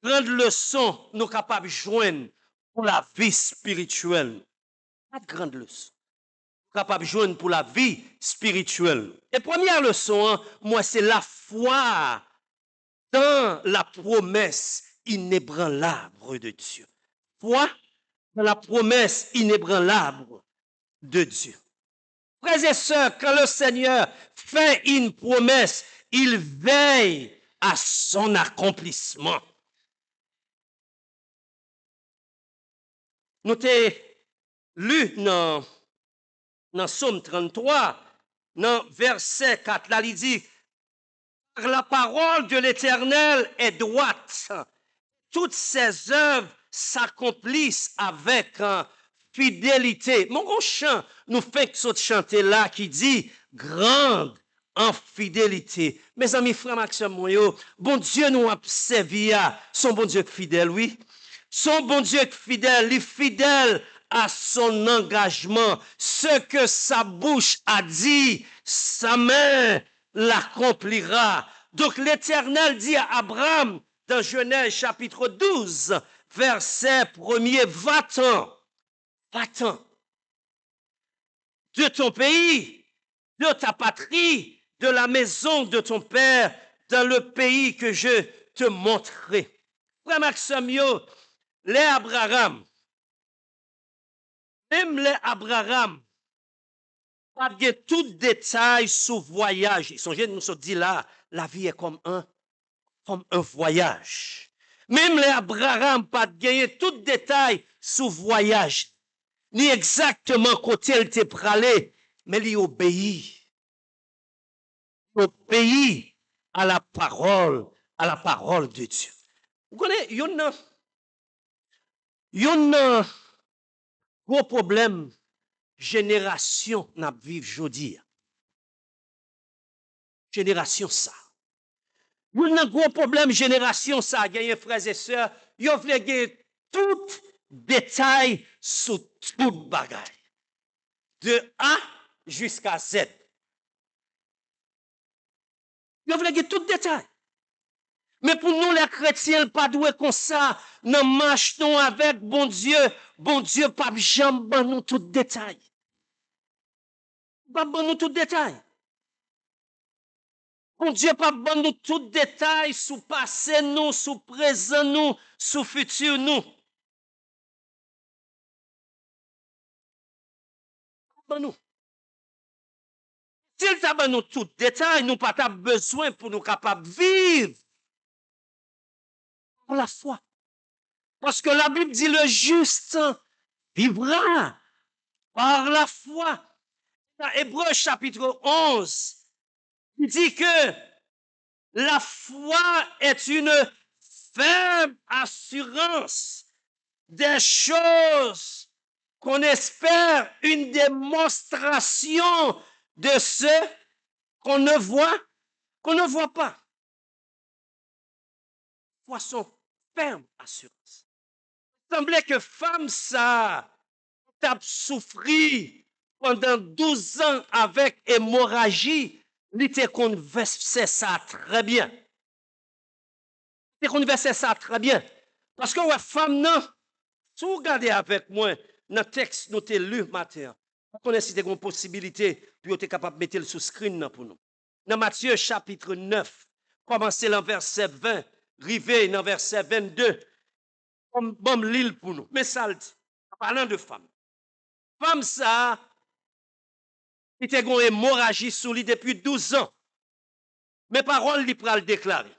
S4: grandes leçons nous capables de joindre pour la vie spirituelle. 4 grandes leçons capables de joindre pour la vie spirituelle. Et première leçon, moi, c'est la foi dans la promesse inébranlable de Dieu. Foi dans la promesse inébranlable de Dieu. Frères et sœurs, quand le Seigneur fait une promesse, il veille à son accomplissement. Nous avons lu dans Psaume 33, dans verset 4, là, il dit, la parole de l'Éternel est droite. Toutes ses œuvres s'accomplissent avec fidélité. Mon gros chant nous fait ce chanter là qui dit grande en fidélité. Mes amis, frères Maxime Moyo, bon Dieu nous a servi à son bon Dieu fidèle, oui. Son bon Dieu fidèle, il est fidèle à son engagement. Ce que sa bouche a dit, sa main l'accomplira. Donc l'Éternel dit à Abraham dans Genèse chapitre 12, verset 1er, va-t'en de ton pays, de ta patrie, de la maison de ton père, dans le pays que je te montrerai. Frère Maxime, les Abraham, même les Abraham, pas de tout détail sur voyage. Ils sont nous se dit là, la vie est comme un voyage. Même les Abraham, pas de gagner tout détail sur voyage. Ni exactement côté elle était pralé, mais il obéit. Il obéit à la parole de Dieu. Vous connaissez, il y a un gros problème génération n'a vivre aujourd'hui. Génération ça. Il y a un gros problème génération ça, gagné frères et sœurs, il veut gagner tout détail sur toute bagaille. De A jusqu'à Z. Il veut gagner tout détail. Mais pour nous, les chrétiens, pas doué comme ça, nous marchons avec bon Dieu, pas jamais nous tout détail. Pas nous tout détail. Bon Dieu, pas nous tout détail sur passé nous, sur présent nous, sur futur nous. Pas nous. S'il t'a nous tout détail, nous pas besoin pour nous capables de vivre. Par la foi. Parce que la Bible dit le juste vivra par la foi. Dans Hébreux chapitre 11, il dit que la foi est une ferme assurance des choses qu'on espère une démonstration de ce qu'on ne voit pas. Poisson, ferme assurance. Il semblait que femme ça a souffri pendant 12 ans avec hémorragie. Il était conversé ça très bien. Il était conversé ça très bien. Parce que ouais, femme, non, si vous regardez avec moi, dans le texte nous avons lu matin, vous connaissez des possibilités pour être capable de mettre le sous screen pour nous. Dans Matthieu chapitre 9, commencez dans verset 20, arrivez dans verset 22, bon l'île pour nous. Mais ça le dit, en parlant de femme. Femme ça, il était une hémorragie sur lui depuis 12 ans. Mes paroles, il peut le déclarer.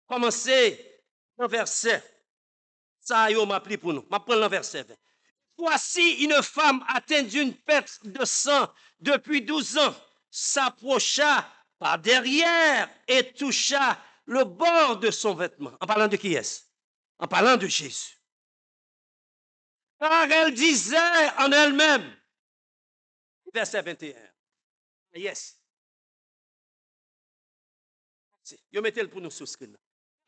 S4: Commencez dans verset. Ça, yo m'a pris pour nous. Je prends le verset 20. Voici une femme atteinte d'une perte de sang depuis 12 ans, s'approcha par derrière et toucha le bord de son vêtement. En parlant de qui est-ce? En parlant de Jésus. Car elle disait en elle-même, verset 21. Yes. Yo mettez le pour nous sur le screen.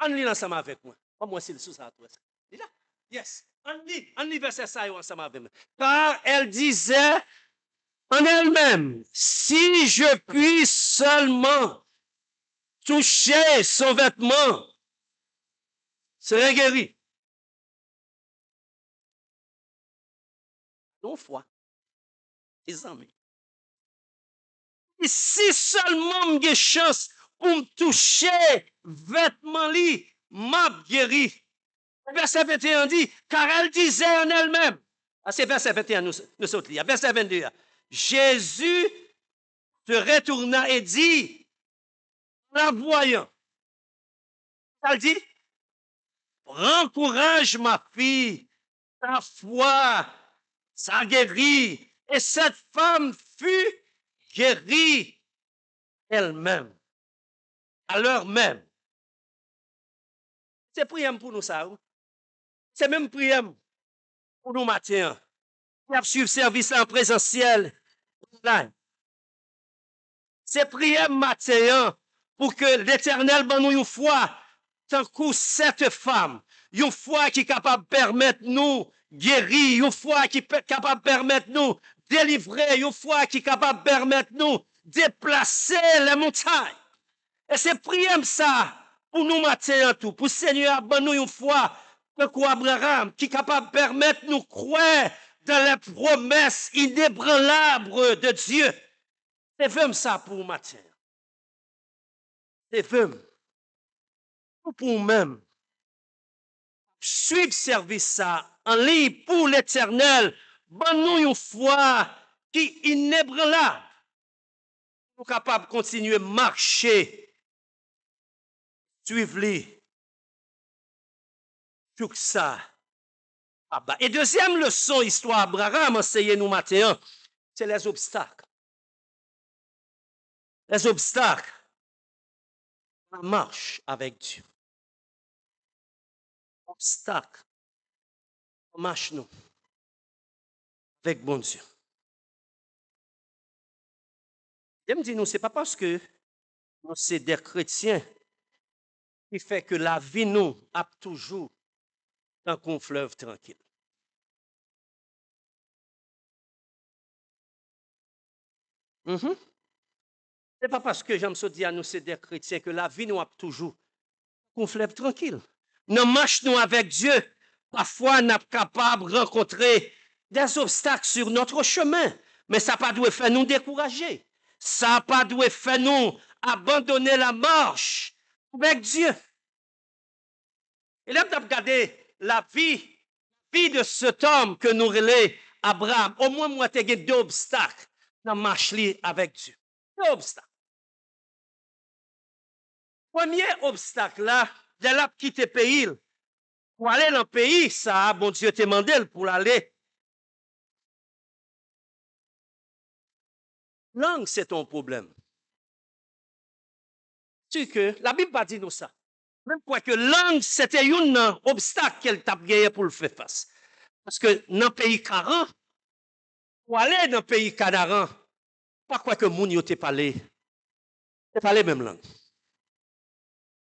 S4: On lit ensemble avec moi. Moi, c'est le sous ça. Là? Yes. On lit verset ça ensemble avec moi. Car elle disait en elle-même, si je puis seulement toucher son vêtement, serait guéri. Non, foi. Les amis. Et si seulement j'ai chance pour me toucher vêtement li, m'a guéri. Verset 21 dit, car elle disait en elle-même, c'est verset 21 nous sommes là, verset 22, Jésus se retourna et dit, la voyant, elle dit, prends courage ma fille, ta foi, ça guérit. Et cette femme fut guérie elle-même, à l'heure même. C'est prière pour nous ça. C'est même prière pour nous matin. Qui a suivi service en présentiel. C'est prière matin pour que l'Éternel ben nous une foi, tant que cette femme, une foi qui est capable de permettre nous guérir, une foi qui est capable de permettre nous délivrer, une foi qui est capable de permettre nous déplacer les montagnes. Et c'est prière ça pour nous matin tout, pour Seigneur ben nous une foi que Abraham qui est capable de permettre nous croire dans les promesses inébranlables de Dieu. C'est vraiment ça pour matin. C'est vraiment pour même. Suivre service ça en ligne pour l'Éternel. Bon nous une foi qui est inébranlable. Nous sommes capables de continuer à marcher. Suivre-les. Tout ça. Et deuxième leçon, histoire Abraham enseigne nous matin, c'est les obstacles. Les obstacles. La marche avec Dieu. Obstacle. Marche nous avec bon Dieu. Je me dis, nous, ce n'est pas parce que nous sommes des chrétiens qui fait que la vie nous a toujours dans un fleuve tranquille. Ce n'est pas parce que j'aime se dire à nous, c'est des chrétiens que la vie nous a toujours un fleuve tranquille. Nous marchons avec Dieu. Parfois, nous sommes capables de rencontrer des obstacles sur notre chemin. Mais ça n'a pas dû faire nous décourager. Ça n'a pas dû faire nous abandonner la marche avec Dieu. Et là, vous regardez la vie de cet homme que nous relais Abraham. Au moins, moi, j'ai deux obstacles dans la marche avec Dieu. Deux obstacles. Premier obstacle là, de la quitter le pays. Pour aller dans le pays, ça, bon Dieu t'a demandé pour aller. Langue, c'est ton problème. Tu que la Bible va dire nous ça. Même quoi que langue, c'était un obstacle qu'elle t'a gagné pour le faire face. Parce que dans le pays Caran, pour aller dans le pays Canaran, pas quoi que moun yo te parlé même langue.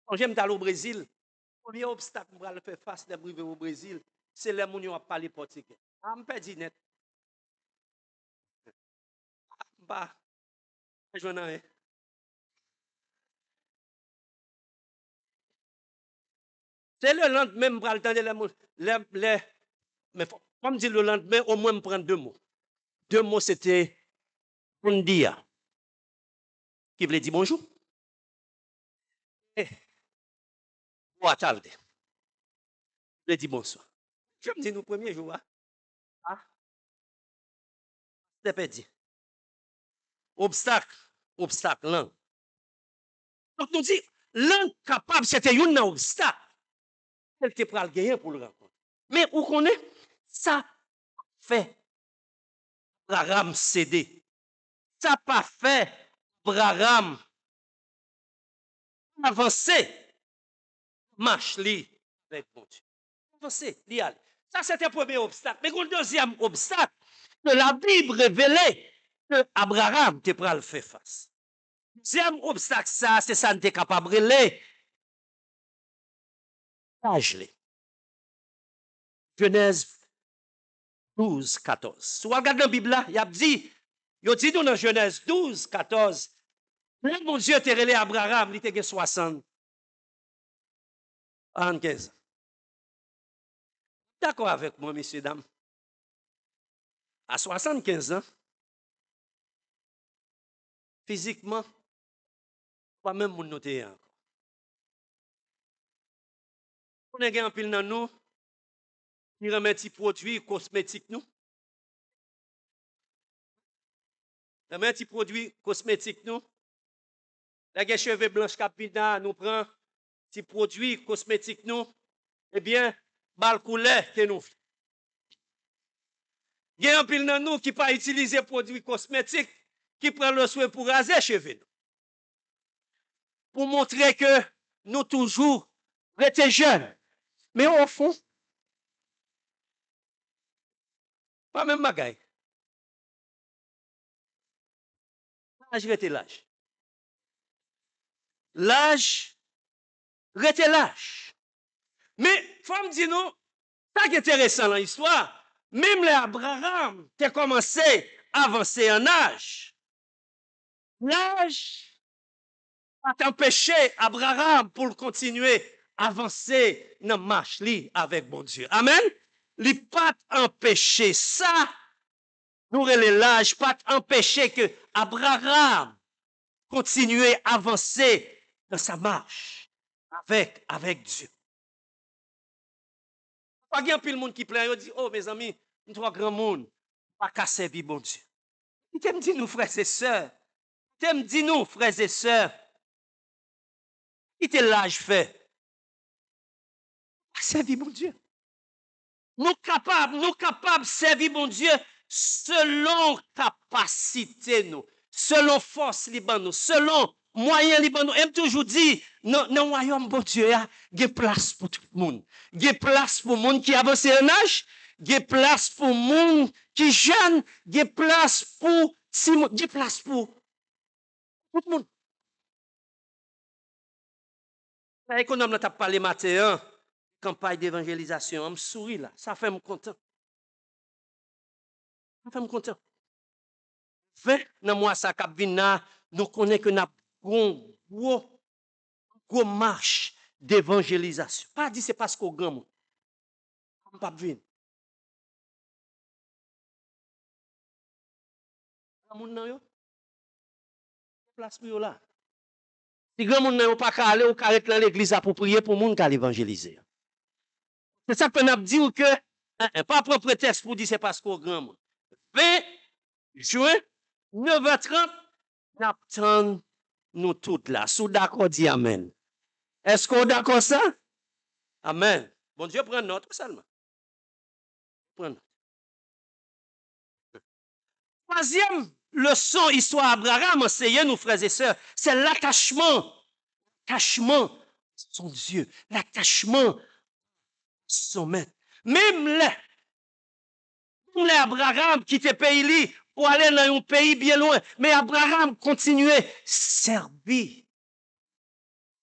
S4: Quand j'aime d'aller au Brésil, le premier obstacle pour aller faire face d'arriver au Brésil, c'est les moun yo a parlé portugais. Ah, me perdu net. Bah, je n'en ai. C'est le lendemain, pour attendre les. Mais comme dit le lendemain, au moins me prendre 2 mots. 2 mots, c'était bon dia, qui voulait dire bonjour. Et boa tarde, qui voulait dire bonsoir. Je me dis, nous, premier jour, ah, c'est perdu. Obstacle, langue. Donc, nous dit, langue capable, c'était un obstacle. Elle était prête à gagner pour le rencontre. Mais où qu'on est, ça fait Abraham céder. Ça pas fait Abraham avancer. Marche li avec mon Dieu. Avancer, li aller. Ça, c'était le premier obstacle. Mais le deuxième obstacle, que la Bible révélait que Abraham était prêt à le faire face. Le deuxième obstacle, ça, c'est ça, n'était capable de le Genèse 12, 14. Si vous regardez la Bible là, il a dit nous dans Genèse 12, 14, là, mon Dieu t'a relé Abraham, il était 60, 15. D'accord avec moi, messieurs, dames. À 75 ans, physiquement, pas même mon noter encore. On a un pile dans nous, qui remet des produits cosmétiques nous. Remet des produits cosmétiques nous. La cheveux blanches capina nous prend des produits cosmétiques nous. Eh bien, bal couleur que nous. Il y a un pile dans nous qui pas utiliser produits cosmétiques, qui prend le soin pour raser cheveux. Pour montrer que nous toujours restons jeunes. Mais au fond, pas même bagaille. L'âge reste l'âge. L'âge reste l'âge. Mais, faut me dire nous, ça qui est intéressant dans l'histoire, même les Abraham qui a commencé à avancer en âge, l'âge a empêché Abraham pour continuer à avancer dans la marche avec bon Dieu. Amen. Il n'a pas empêché ça. Nous, l'âge pas empêché que Abraham continue à avancer dans sa marche avec Dieu. Pas qu'il y a un monde qui plaît, il dit, oh mes amis, nous trois grands monde, pas qu'à servir bon Dieu. Il t'aime dit nous, frères et sœurs. Il t'aime dit nous, frères et sœurs. Il t'est l'âge fait. Servir mon Dieu. Nous capables de servir mon Dieu selon capacité, nous, selon force liban, nous, selon moyen liban. Nous aime toujours dire, dans le royaume bon Dieu, il y a place pour tout le monde. Il y a place pour le monde qui avance en âge, il y a place pour le monde qui jeune, il y a place pour Simon, il y a place pour tout le monde. L'économe n'a pas parlé matin, campagne d'évangélisation, on me sourit là, ça fait me content. Ça fait me content. Fait dans moi ça cap vinn nous connaissons que n'a gros marche d'évangélisation. Pas dit c'est parce qu'au grand monde. On pas venir. Grand monde nan yo. Place pour yo là. Si grand monde nan yo pas aller ou ka rete dans l'église pour prier pour monde qui évangéliser. C'est ça que n'a dit que pas prendre prétexte pour dire c'est parce qu'au grand monde. 20 juin 9h30 n'attend nous toutes là. Sous d'accord dit amen. Est-ce qu'on est d'accord ça? Amen. Bon Dieu prend note seulement. Prends note. Troisième leçon, histoire Abraham enseigne nous frères et sœurs, c'est l'attachement son Dieu, l'attachement à son maître. Même les Abraham qui était pays pour aller dans un pays bien loin, mais Abraham continuait à servir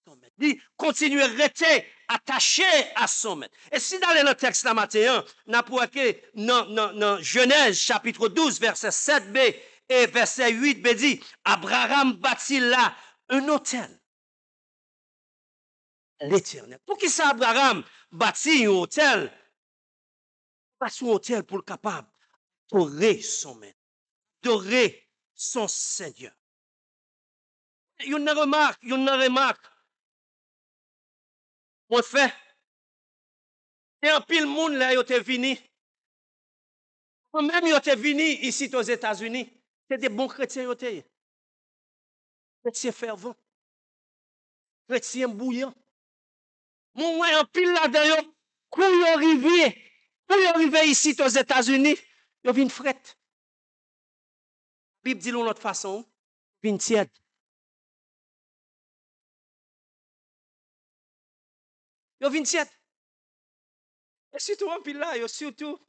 S4: son maître. Il continuait à rester attaché à son maître. Et si dans le texte là matin, on a dans Genèse chapitre 12, verset 7b et verset 8b dit, Abraham bâtit là un hôtel. L'Éternel. Pour qui ça Abraham bâtit un hôtel? Bâtit un hôtel pour le capable d'adorer son maître, d'adorer son Seigneur. Il y a une remarque. On fait, et un pile monde là, il était venu. Même il était venu ici aux États-Unis. C'est des bons chrétiens, il était. Chrétiens fervents. Chrétiens bouillants. Mon ouais, un pile là-dedans, quand il arrivé ici aux États-Unis, il vient fret. La Bible dit d'une autre façon, il vient tiède. Il vient tiède. Et surtout un pile là, surtout,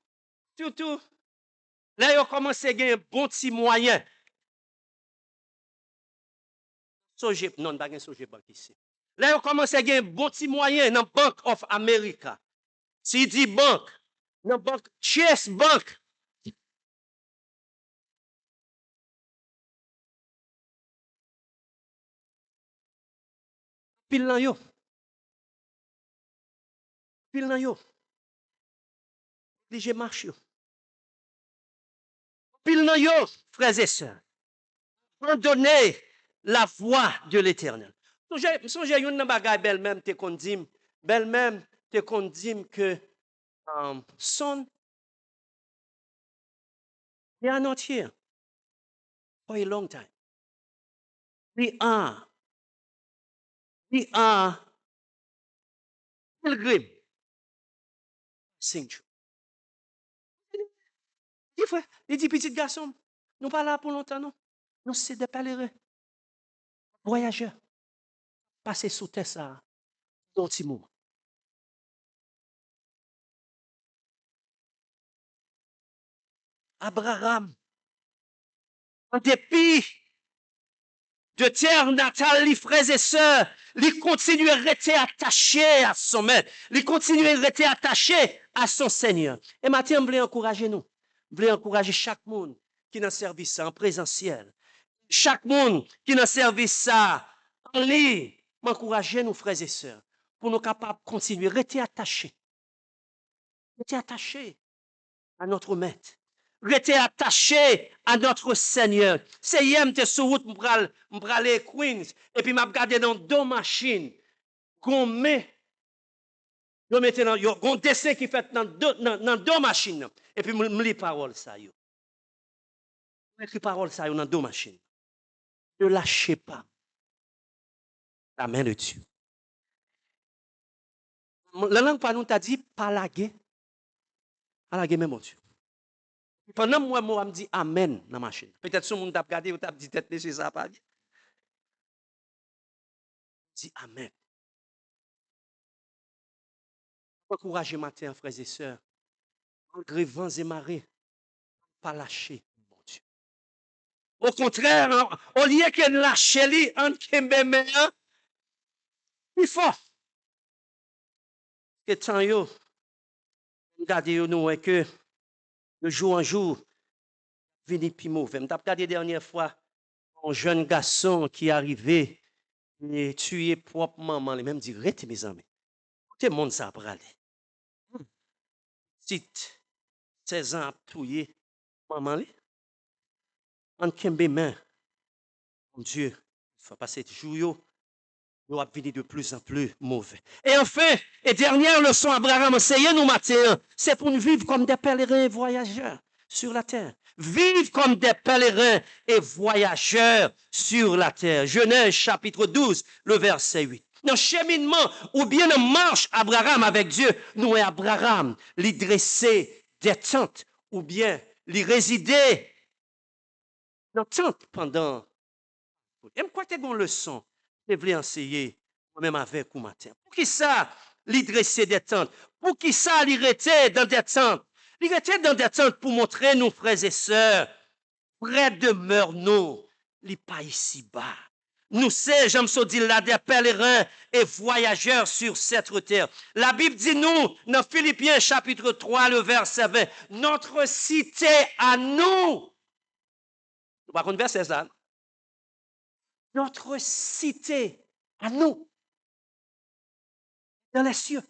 S4: là, il a commencé à gagner un bon petit moyen. Non, pas un Soje Bank ici. Là, il a commencé à gagner un bon petit moyen dans Bank of America. Si dit banque, dans banque Chase Bank. Pile nan yo. Pile nan yo. Lige marche yo. Pile nan yo, frères et sœurs. Abandonnez la voie de l'Éternel. Songez yon nan bagay belle-même te kondim. Belle-même te kondim que son they are not here for a long time. We are pilgrim. Sing you. Il dit petit garçon, nous pas là pour longtemps, non. Nous c'est des pèlerins, voyageurs. Passer sous terre ça, dans petit moment. Abraham, en dépit de terre natale, les frères et sœurs, il continue à rester attaché à son maître, il continue à rester attaché à son Seigneur. Et maintenant, je voulais encourager nous, je voulais encourager chaque monde qui dans service en présentiel, chaque monde qui dans service en ligne, m'encourager nous, frères et sœurs, pour nous capables de continuer, rester attachés à notre maître. Rester attaché à notre Seigneur. C'est hier, j'étais sur route, m'brale Queens, et puis m'a regardé dans deux machines, qu'on met, yo mette dans, yo, gon dessin qui fait dans deux machines, et puis me lit parole ça, yo. Écrit parole ça, yo, dans deux machines. Ne lâchez pas la main de Dieu. La langue par nous t'a dit, pas laguer même mon Dieu. Pendant moi, me dit Amen dans la machine. Peut-être que le monde t'a regardé ou t'a dit tête c'est ça pas bien. Dit Amen. Encouragez matin, frères et sœurs, malgré vents et marées, pas lâcher, mon Dieu. Au contraire, au lieu que de lâcher lui, en kembe il faut que tant yo, regardez nous que de jour en jour, vini plus mauvais. Je regardé la dernière fois un jeune garçon qui arrivait et tuer propre maman, les même dit, rete mes amis. Tout le monde ça pour aller. Si 16 ans à tuer maman, en kembe main, mon Dieu, il faut passer des jours, nous va venir de plus en plus mauvais. Et enfin, et dernière leçon, Abraham enseigne nous matin, c'est pour nous vivre comme des pèlerins et voyageurs sur la terre. Vivre comme des pèlerins et voyageurs sur la terre. Genèse chapitre 12, le verset 8. Dans le cheminement ou bien en marche Abraham avec Dieu, nous et Abraham, lui dresser des tentes ou bien lui résider dans tente pendant. Et quoi t'es une leçon? Je voulais enseigner Même avec vous matin. Pour qui ça, il dressait des tentes? Pour qui ça, il était dans des tentes? Il était dans des tentes pour montrer nos frères et sœurs, près demeure nous, il pas ici-bas. Nous sommes, j'aime ça dire là, des pèlerins et voyageurs sur cette terre. La Bible dit nous, dans Philippiens chapitre 3, le verset 20, notre cité à nous. Par contre, verset ça. Notre cité à nous. Dans les cieux.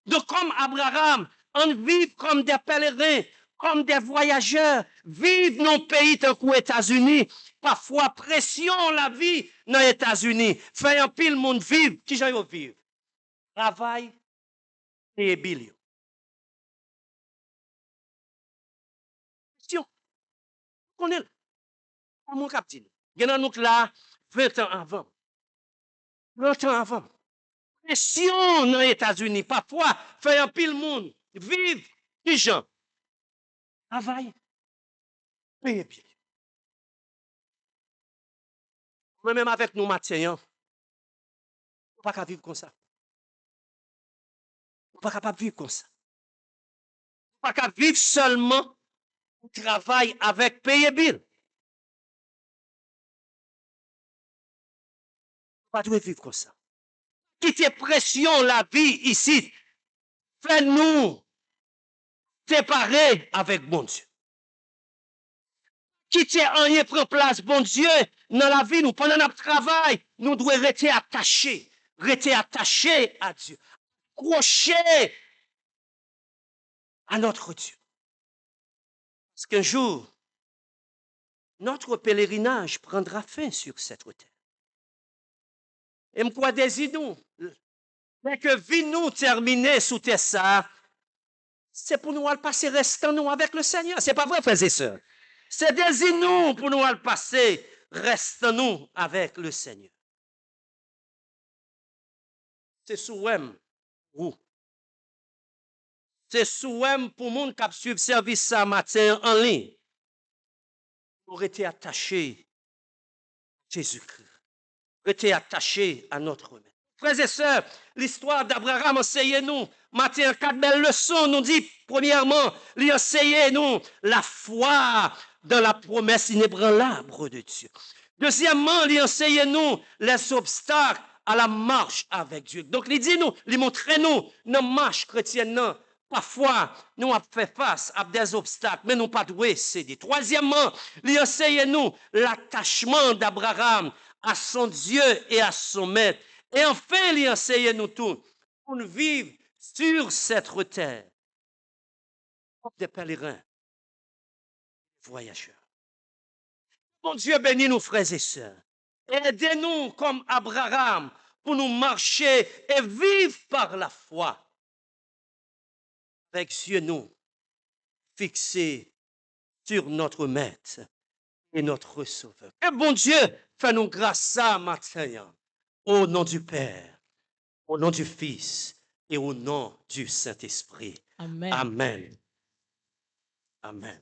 S4: Donc, comme Abraham, on vit comme des pèlerins, comme des voyageurs, vivent dans le pays tant qu'aux États-Unis. Parfois, pression la vie dans les États-Unis. Fait un pile monde vivre. Qui j'en vivre? Travail et bilio. Question. On est là. Mon capitaine. Il y en a nous là 20 ans avant. 20 ans avant. Pression dans les États-Unis. Parfois, fait un pile monde vivre. Qui j'en? Travail. Payer bien. Même avec nous matins, on ne peut pas vivre comme ça. On ne peut pas vivre comme ça. On ne peut pas vivre seulement travail avec payer bill. On ne peut pas vivre comme ça. Quitter pression la vie ici. Fais-nous séparer avec bon Dieu. Quitter rien prend place, bon Dieu, dans la vie, nous, pendant notre travail, nous devons rester attachés à Dieu, accrochés à notre Dieu. Parce qu'un jour, notre pèlerinage prendra fin sur cette terre. Et me quoi désirons, dès que vie nous terminer sous terre ça, c'est pour nous aller passer restant nous avec le Seigneur. C'est pas vrai, frères et sœurs. C'est désirons pour nous aller passer restant nous avec le Seigneur. C'est souhait vous. C'est souhait pour monde qui suivre service ça matin en ligne. Pour être attaché à Jésus-Christ. Rester attaché à notre maître. Frères et sœurs, l'histoire d'Abraham enseigne-nous. Matin, 4 belles leçons nous dit, premièrement, il enseigne-nous la foi dans la promesse inébranlable de Dieu. Deuxièmement, il enseigne-nous les obstacles à la marche avec Dieu. Donc, il dit nous, il montre-nous, dans la marche chrétienne, parfois, nous avons fait face à des obstacles, mais nous pas doué céder. Troisièmement, il enseigne-nous l'attachement d'Abraham à son Dieu et à son maître. Et enfin, il enseigne nous tout pour nous vivre sur cette terre comme des pèlerins, voyageurs. Bon Dieu bénit nous, frères et sœurs. Aidez-nous comme Abraham pour nous marcher et vivre par la foi. Avec yeux nous fixés sur notre maître et notre sauveur. Et bon Dieu, fais-nous grâce à matin. Au nom du Père, au nom du Fils et au nom du Saint-Esprit.
S5: Amen.
S4: Amen. Amen.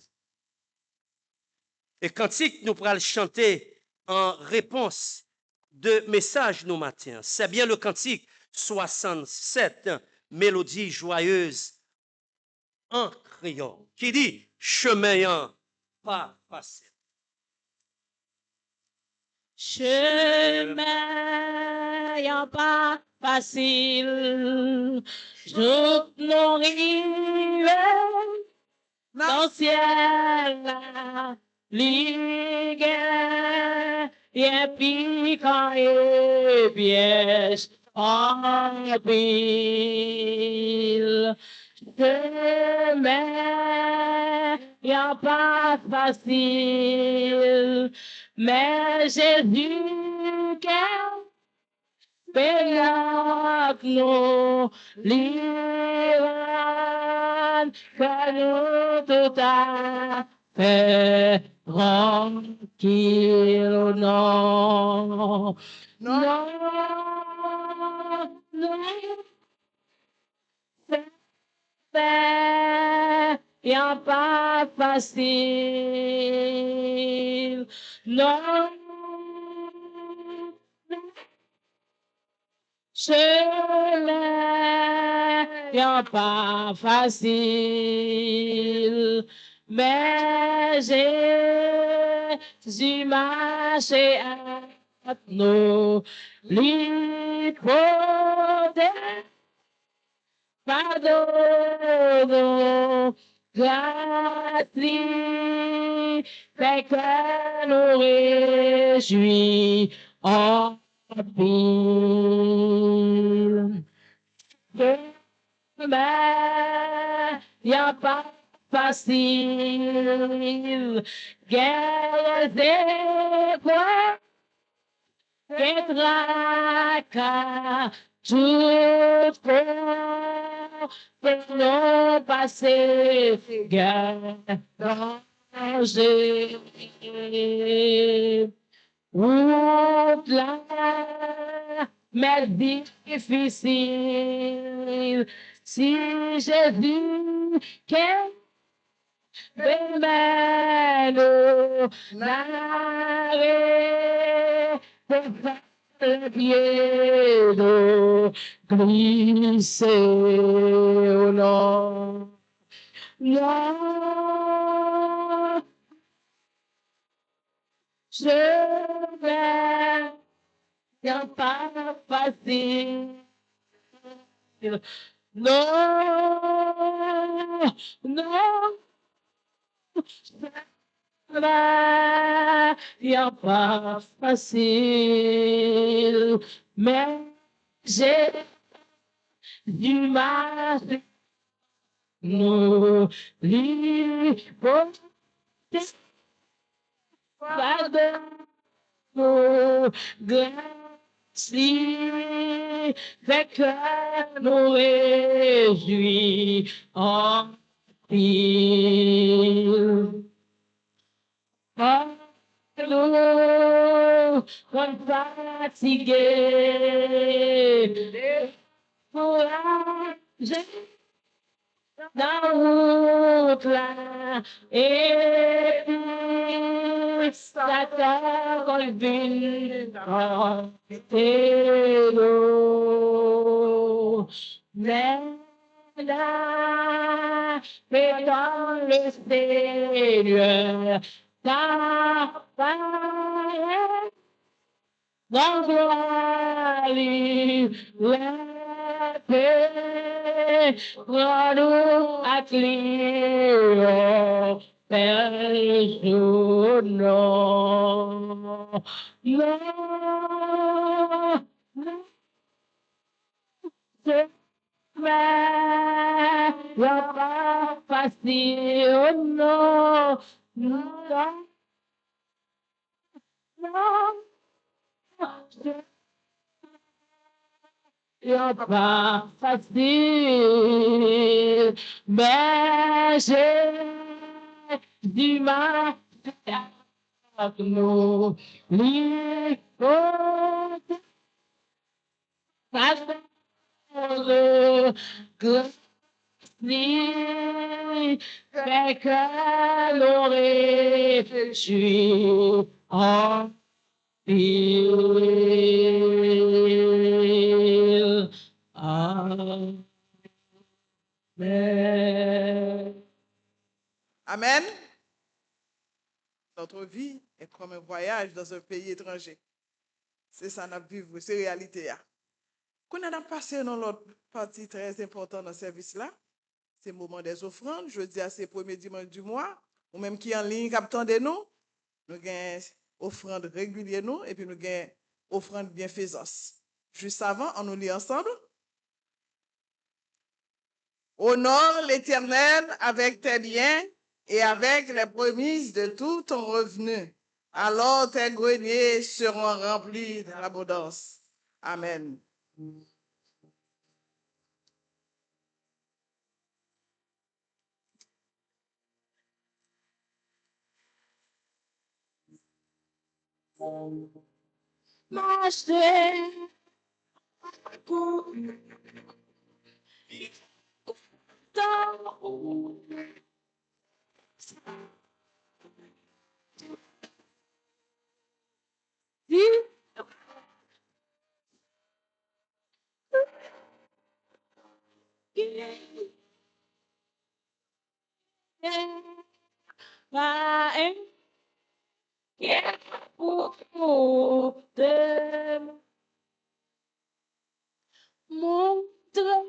S4: Et cantique, nous pourrons le chanter en réponse de message nous matin. C'est bien le cantique 67, mélodie joyeuse en créole, qui dit chemin pas facile.
S5: Chemin y'a pas facile, joute nous rive dans le ciel là, ligue, y'a piquant et piège en pile. Chemin y'a pas facile, mais Jésus qu'est nous livre, que nous tout à fait tranquille, non, non, non, y'a pas facile, non, chemin pas facile, mais Jésus marchait à nos l'hypothèse. Pardonne, grâce, fait que nous réjouis en pile. Demain, y a pas facile, guerre des quoi, tracas, tout pour nous passer, guerre, danger. Route là, mais difficile. Si Jésus qu'est mène, n'arrête pas le pied de glisser au nord. Non, je vais. Y'a pas facile. Non, non, y'a pas facile. Mais j'ai du mal. Nous, l'hypothèse, nous, si fait que nous réjouis en pile. Nous, comme fatigués, courageux, dans route là, et puis, ça t'a relevé dans tes dos. Mais là, et dans le Seigneur, ta parole, dans gloire, la paix, rends-nous à Clio, Père non, non, non, c'est vrai, y'a pas facile, oh non, non, non, y'a pas facile, mais j'ai du mal avec nous. L'hypothèse, que si fait que l'on réfléchit en pile. Amen.
S1: Amen. Notre vie est comme un voyage dans un pays étranger. C'est ça notre vivre, c'est la réalité. Qu'on a passé dans l'autre partie très importante dans ce service-là, c'est le moment des offrandes. Je dis à ces premiers dimanches du mois, ou même qui est en ligne, captant de nous avons offrande régulière nous, et puis nous avons offrande bienfaisance. Juste avant, on nous lit ensemble. Honore l'Éternel avec tes biens et avec les prémices de tout ton revenu. Alors tes greniers seront remplis d'abondance. Amen.
S5: Master, Montre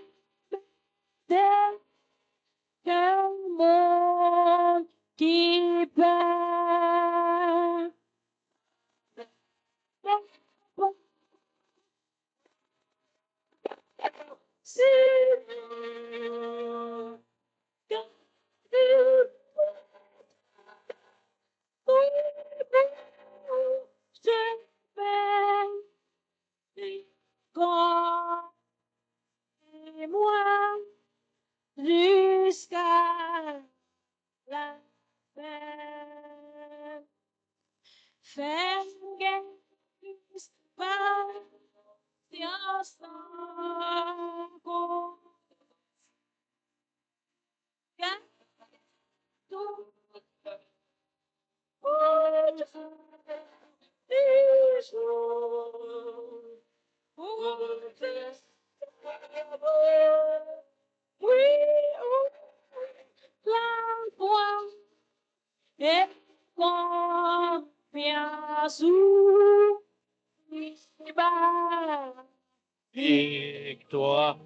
S5: qu'un monde qui bat. Si moi jusqu'à la fin. Fais patience encore. Tout oui, la foi et confiance ici-bas.
S4: Victoire.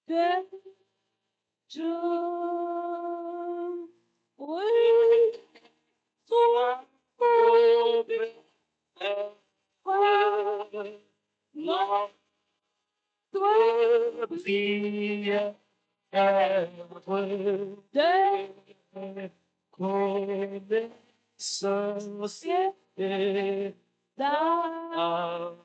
S5: Que je, oui, sois non, toi,
S4: Prière
S5: de
S4: connaissance et
S5: d'amour.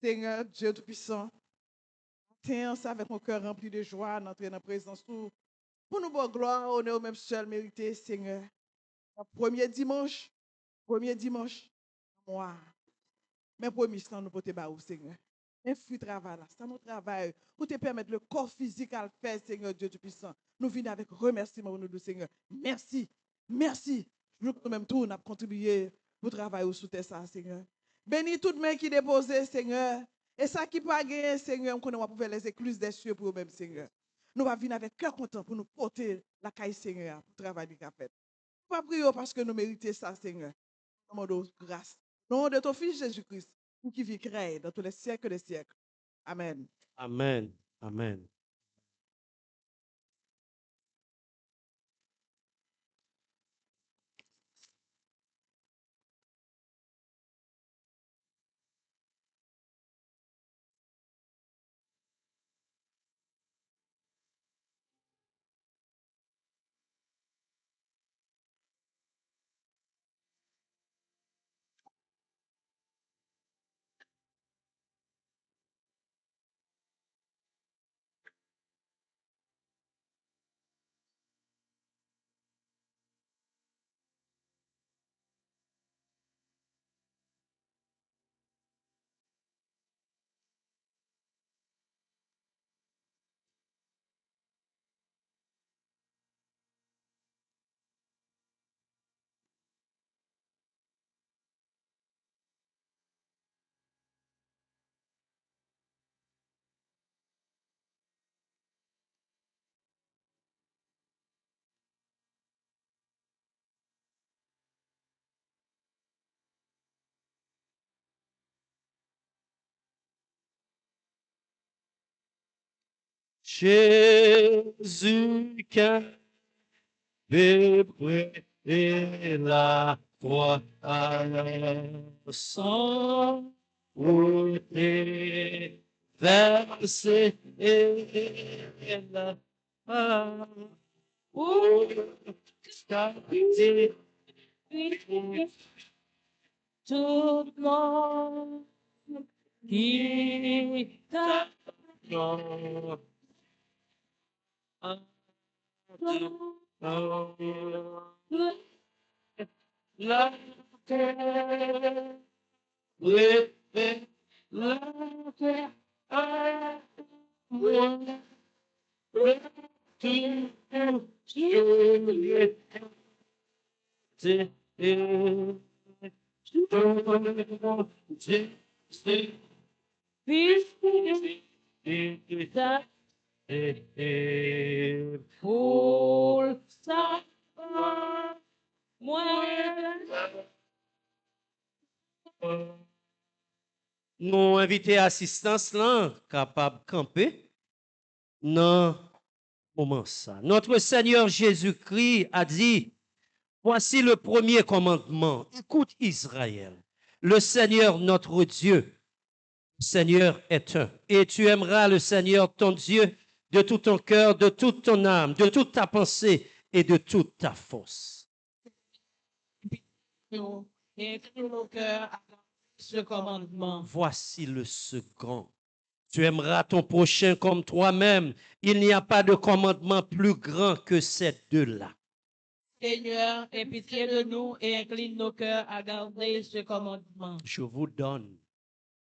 S1: Seigneur Dieu Tout-Puissant, tiens ça avec mon cœur rempli de joie, d'entrer dans la présence pour nous bonne gloire, honneur au même seul mérité, Seigneur. Premier dimanche, moi, mes promis quand nous porter bas, Seigneur. Un fruit travail là, c'est notre travail pour te permettre le corps physique à le faire, Seigneur Dieu Tout-Puissant. Nous venons avec remerciement, nous, Seigneur. Merci, merci. Je veux que nous-mêmes tous, nous avons contribué pour travailler sous tes ça, Seigneur. Bénis tout le monde qui dépose, Seigneur. Et ça qui pas gagné, Seigneur, nous va pouvoir les écluses des cieux pour eux-mêmes, Seigneur. Nous va venir avec cœur content pour nous porter la caille, Seigneur, pour travailler qu'a fait. Pas prier parce que nous méritons ça, Seigneur. Nous demandons grâce. Au nom de ton Fils Jésus-Christ, pour qui vit créé dans tous les siècles des siècles. Amen.
S4: Amen. Amen. Jésus qui avait pris la croix sans ôter versé la pour
S5: Tout le monde qui t'attend. La terre, la terre, à moi, retour sur les terres. Pour ça, moi,
S4: Nous invité assistance là, capable de camper. Non, moment ça. Notre Seigneur Jésus-Christ a dit, voici le premier commandement. Écoute Israël. Le Seigneur notre Dieu, le Seigneur est un. Et tu aimeras le Seigneur ton Dieu de tout ton cœur, de toute ton âme, de toute ta pensée et de toute ta force.
S2: Nous et écris nos cœurs à ce commandement.
S4: Voici le second. Tu aimeras ton prochain comme toi-même. Il n'y a pas de commandement plus grand que ces deux-là.
S2: Seigneur, aie pitié de nous et incline nos cœurs à garder ce commandement.
S4: Je vous donne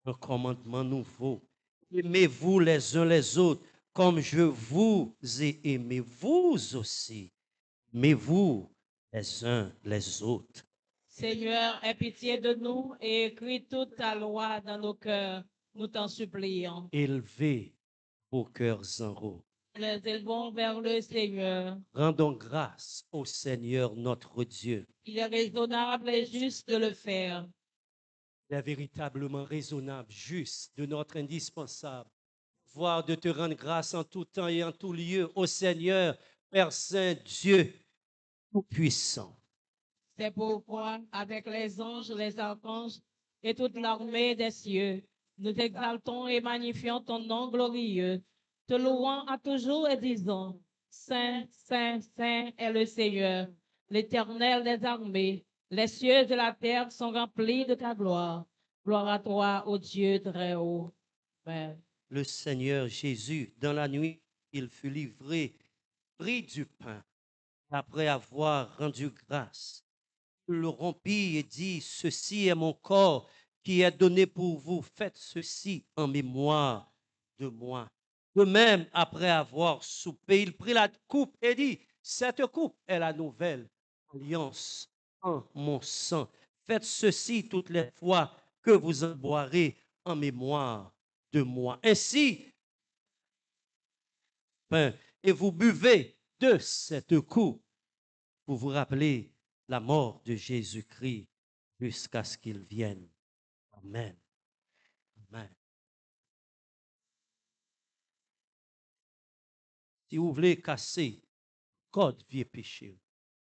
S4: un commandement nouveau. Aimez-vous les uns les autres comme je vous ai aimé, vous aussi. Aimez-vous les uns les autres.
S2: Seigneur, aie pitié de nous et écris toute ta loi dans nos cœurs. Nous t'en supplions.
S4: Élevez vos cœurs en haut.
S2: Nous les élevons vers le Seigneur.
S4: Rendons grâce au Seigneur notre Dieu.
S2: Il est raisonnable et juste de le faire.
S4: Il est véritablement raisonnable, juste, de notre indispensable. Voir de te rendre grâce en tout temps et en tout lieu au Seigneur, Père Saint, Dieu Tout-Puissant.
S2: C'est pourquoi, avec les anges, les archanges et toute l'armée des cieux, nous exaltons et magnifions ton nom glorieux, te louant à toujours et disant, Saint, Saint, Saint est le Seigneur, l'Éternel des armées. Les cieux et la terre sont remplis de ta gloire. Gloire à toi, ô Dieu très haut. Amen.
S4: Le Seigneur Jésus, dans la nuit, il fut livré, prit du pain. Après avoir rendu grâce, il le rompit et dit, ceci est mon corps qui est donné pour vous. Faites ceci en mémoire de moi. De même, après avoir soupé, il prit la coupe et dit, cette coupe est la nouvelle alliance en mon sang. Faites ceci toutes les fois que vous en boirez en mémoire de moi. Ainsi, et vous buvez de cette coupe pour vous rappeler la mort de Jésus-Christ jusqu'à ce qu'il vienne. Amen. Amen. Si vous voulez casser code vieux péché,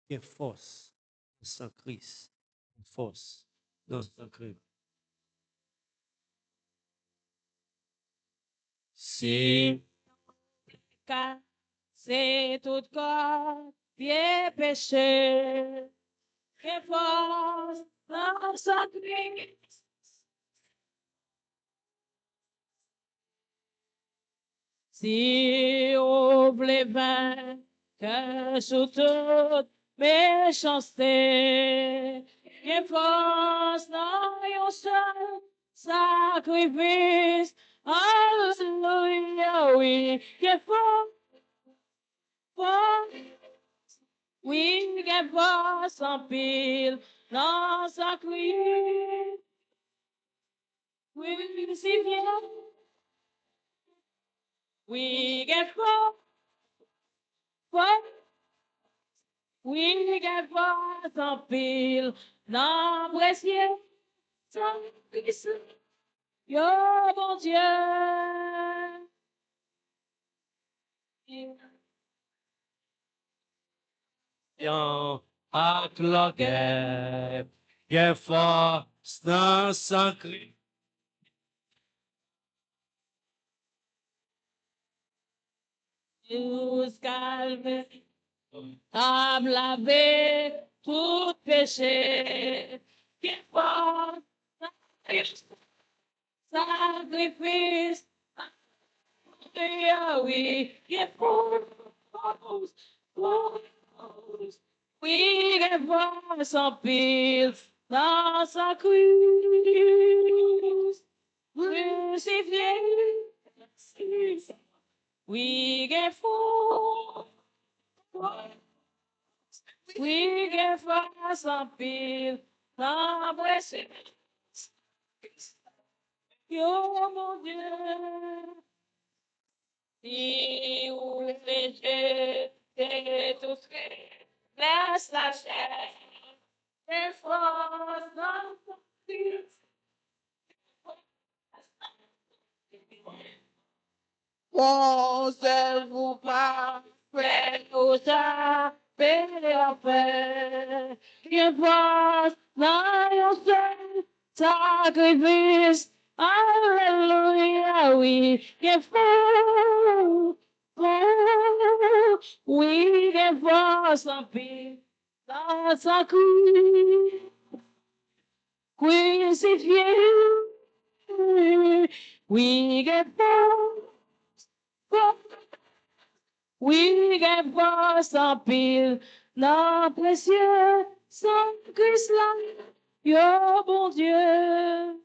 S4: il y a force sans Christ, force dans le Christ. Si
S2: Car c'est tout corps, pied péché, que force dans sa Christ. Si ouvre les vainqueurs sous toute méchanceté, que force dans un seul sacrifice. Alléluia, oui, que force, oui, que force en pile dans sa Christ. Oui, si bien. We get forth, we get forth en pile, nombre ciel, sans Christ, yo bon Dieu.
S4: Ak la guerre, il y a force dans son Christ.
S2: Nous calme, à laver tout péché, qui force, sacrifice. Hallelujah, we give force. We give force en pile dans sa croix. Crucifié. We give force. We give force en pile dans blessé. Yo, mon Dieu. Si vous péchez, c'est tout fait. Laisse la chair. Et force dans ton fils. Pensez-vous pas faire tout ça, faire qu'il fasse dans un seul sacrifice. Alléluia, oui, qu'il faut, oui, qu'il fasse en paix dans sa crucifié. Oui, qu'il faut. Oui, qu'il fasse en pile, non précieux, sans Christ là, yo bon Dieu.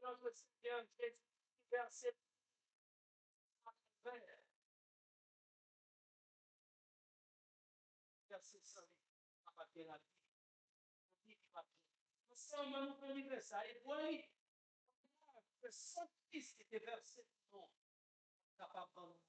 S4: Notre Seigneur Jésus, verset 20, verset 100, à partir de la vie. Ensemble, nous prenons ça et voyez que son fils était versé pour nous, capable de nous.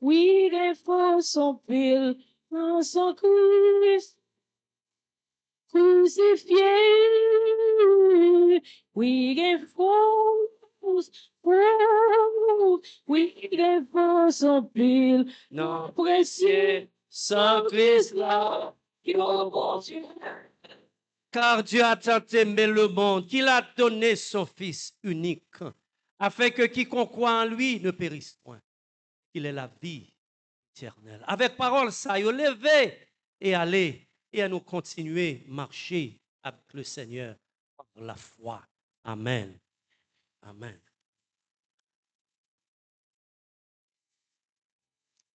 S2: Oui, qu'il fasse en pile, dans son Christ. Crucifié, we give force, we give force en pile, non précieux, sans Christ là, qui bon Dieu.
S4: Car Dieu a tant aimé le monde qu'il a donné son Fils unique, afin que quiconque croit en lui ne périsse point, qu'il ait la vie éternelle. Avec parole ça, yo levé et aller et à nous continuer marcher avec le Seigneur par la foi. Amen. Amen.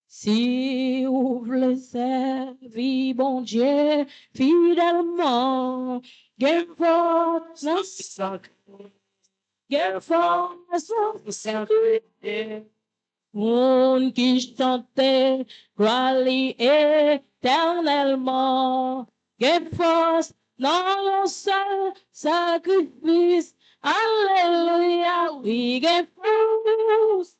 S2: Si vous voulez servir bon Dieu fidèlement, give force dans sacrifice, give force dans sacrifice. Monde qui chantait, gloire éternellement, give force dans un seul sacrifice. Alléluia, we give force.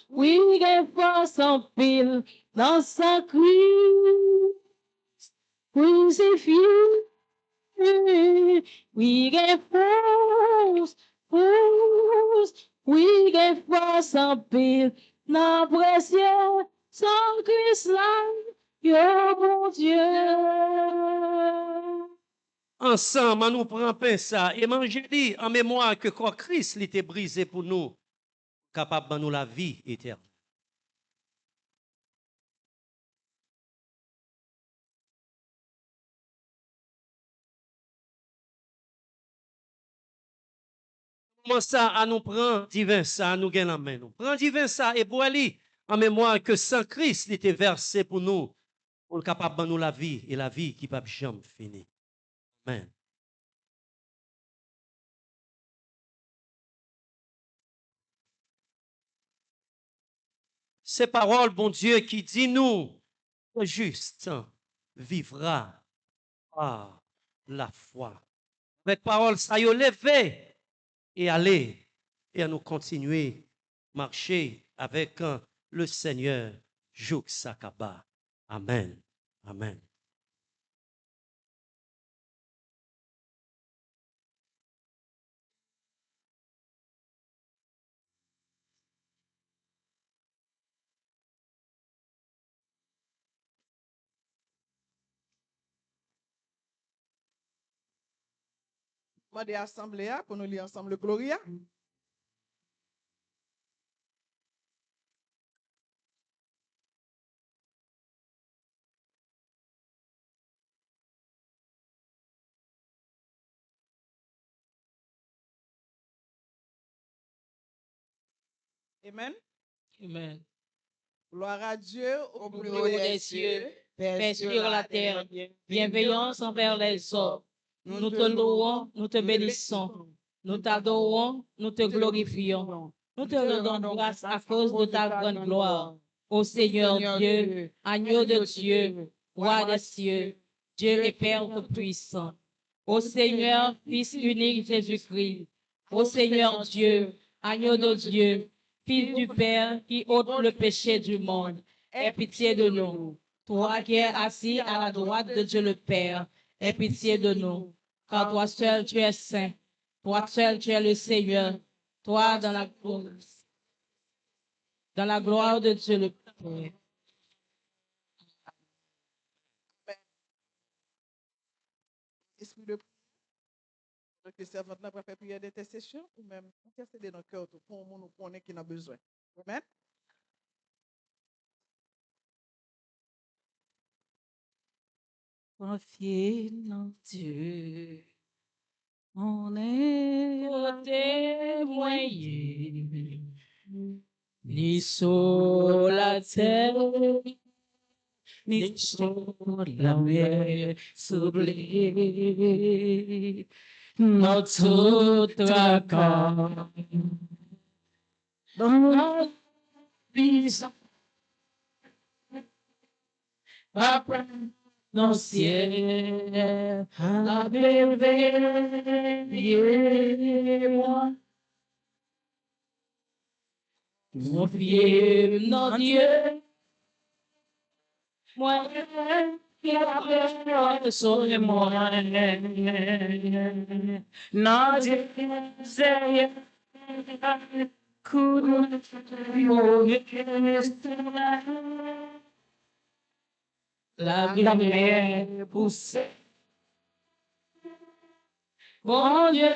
S2: Oui, give force en pile dans sa crucifié. Oui, give force. Oui, give force en pile dans précieux sans Christ là, yo bon Dieu.
S4: Ensemble, nous prenons pain ça et manger en mémoire que quand Christ était brisé pour nous, capable de nous la vie éternelle. Comment ça à nous prendre divin ça, à nous gagner la main. Nous prends divin ça et bois-li en mémoire que sans Christ était versé pour nous, pour le capable de nous la vie et la vie qui ne peut jamais finir. Amen. Ces paroles, bon Dieu, qui dit nous, le juste vivra par la foi. Avec parole, ça y est, levé et aller et à nous continuer marcher avec le Seigneur Jouk Sakaba. Amen. Amen.
S1: Demandez à l'Assemblée pour nous lire ensemble le Gloria. Amen.
S2: Amen.
S1: Gloire à Dieu
S2: Au plus haut des cieux, paix sur la terre, bienveillance envers les hommes. Nous te louons, nous te bénissons, nous t'adorons, nous te glorifions. Nous te rendons grâce à cause de ta grande gloire. Ô Seigneur Dieu, agneau de Dieu, roi des cieux, Dieu et Père tout-puissant. Ô Seigneur, Fils unique Jésus-Christ. Ô Seigneur Dieu, agneau de Dieu, Fils du Père qui ôte le péché du monde, aie pitié de nous. Toi qui es assis à la droite de Dieu le Père, aie pitié de nous. Car toi seul tu es saint, toi seul tu es le Seigneur, toi dans la gloire de Dieu le Père.
S1: Esprit de prière. Que servante n'a pas fait prière d'intercession ou même intercéder dans le cœur pour nous connaître qui a besoin. Amen.
S7: Confiez en Dieu. On est
S2: Témoigner, ni sur la terre,
S7: ni sur la mer, s'oublier notre tracas. Dans la vie, après nos ciels, réveillez-moi. Confiez en Dieu. Moi, qui après sur moi, non, Seigneur, la mer pousse. Bon Dieu,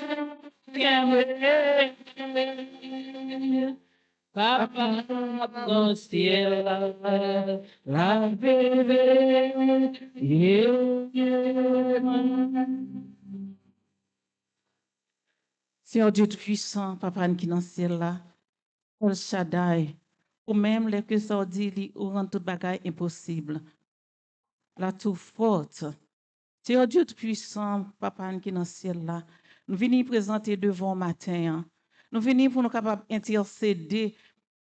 S7: viens Papa dans le ciel, la bébé, Seigneur Dieu Tout-Puissant, Papa qui dans le ciel là, El Shaddai, ou même les que ça dit, ou rend toute bagaille impossible. La tout forte. Seigneur Dieu Tout-Puissant, Papa qui dans le ciel là, nous venons présenter devant matin. Nous venons pour nous capables d'intercéder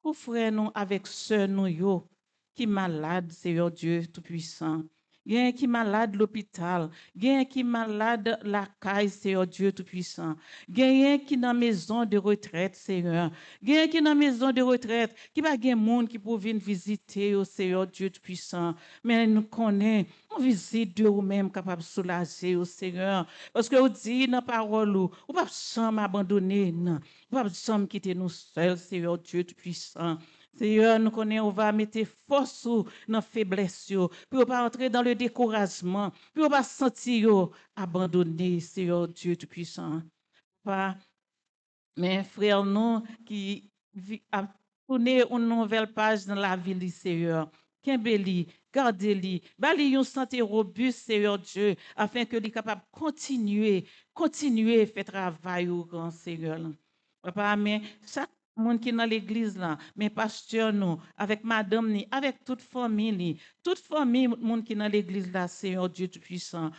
S7: pour frère nous avec sœur nous yo, qui malade, Seigneur Dieu Tout-Puissant. Gen qui malade l'hôpital, gen qui malade la caille, Seigneur Dieu Tout-Puissant. Gen qui dans maison de retraite, Seigneur. Gen qui dans maison de retraite, qui pas gen monde qui pour venir visiter, au Seigneur Dieu Tout-Puissant. Mais nous connaissons, on visite Dieu ou même capable de soulager, au Seigneur. Parce que vous dit dans la parole, ou pas jamais abandonner, non. Ou pas jamais quitter nous seuls, Seigneur Dieu Tout-Puissant. Seigneur, nous connaissons, on va mettre force dans la faiblesse, pour ne pas entrer dans le découragement, pour ne pas sentir abandonné, Seigneur Dieu Tout-Puissant. Pas mes frères, nous qui a tourné une nouvelle page dans la vie du Seigneur. Kimbeli, gardez-li, bali une santé robuste, Seigneur Dieu, afin que lui capable continuer à faire travail au grand Seigneur. Papa, mais chaque monde qui est dans l'église là, mes pasteurs nous, avec madame ni, avec toute famille, monde qui est dans l'église là, Seigneur Dieu Tout-Puissant.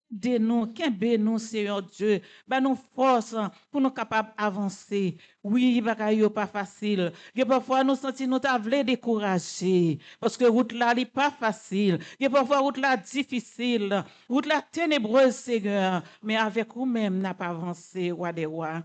S7: Aidez-nous, qu'aimez-nous, Seigneur Dieu. Ben nous force pour nous capables d'avancer. Oui, bagaille yo pas facile. Que parfois nous sentons nous t'avler découragés parce que route là n'est pas facile. Que parfois route là difficile, route là ténébreuse, Seigneur. Mais avec vous-même n'a pas avancé, roi des rois.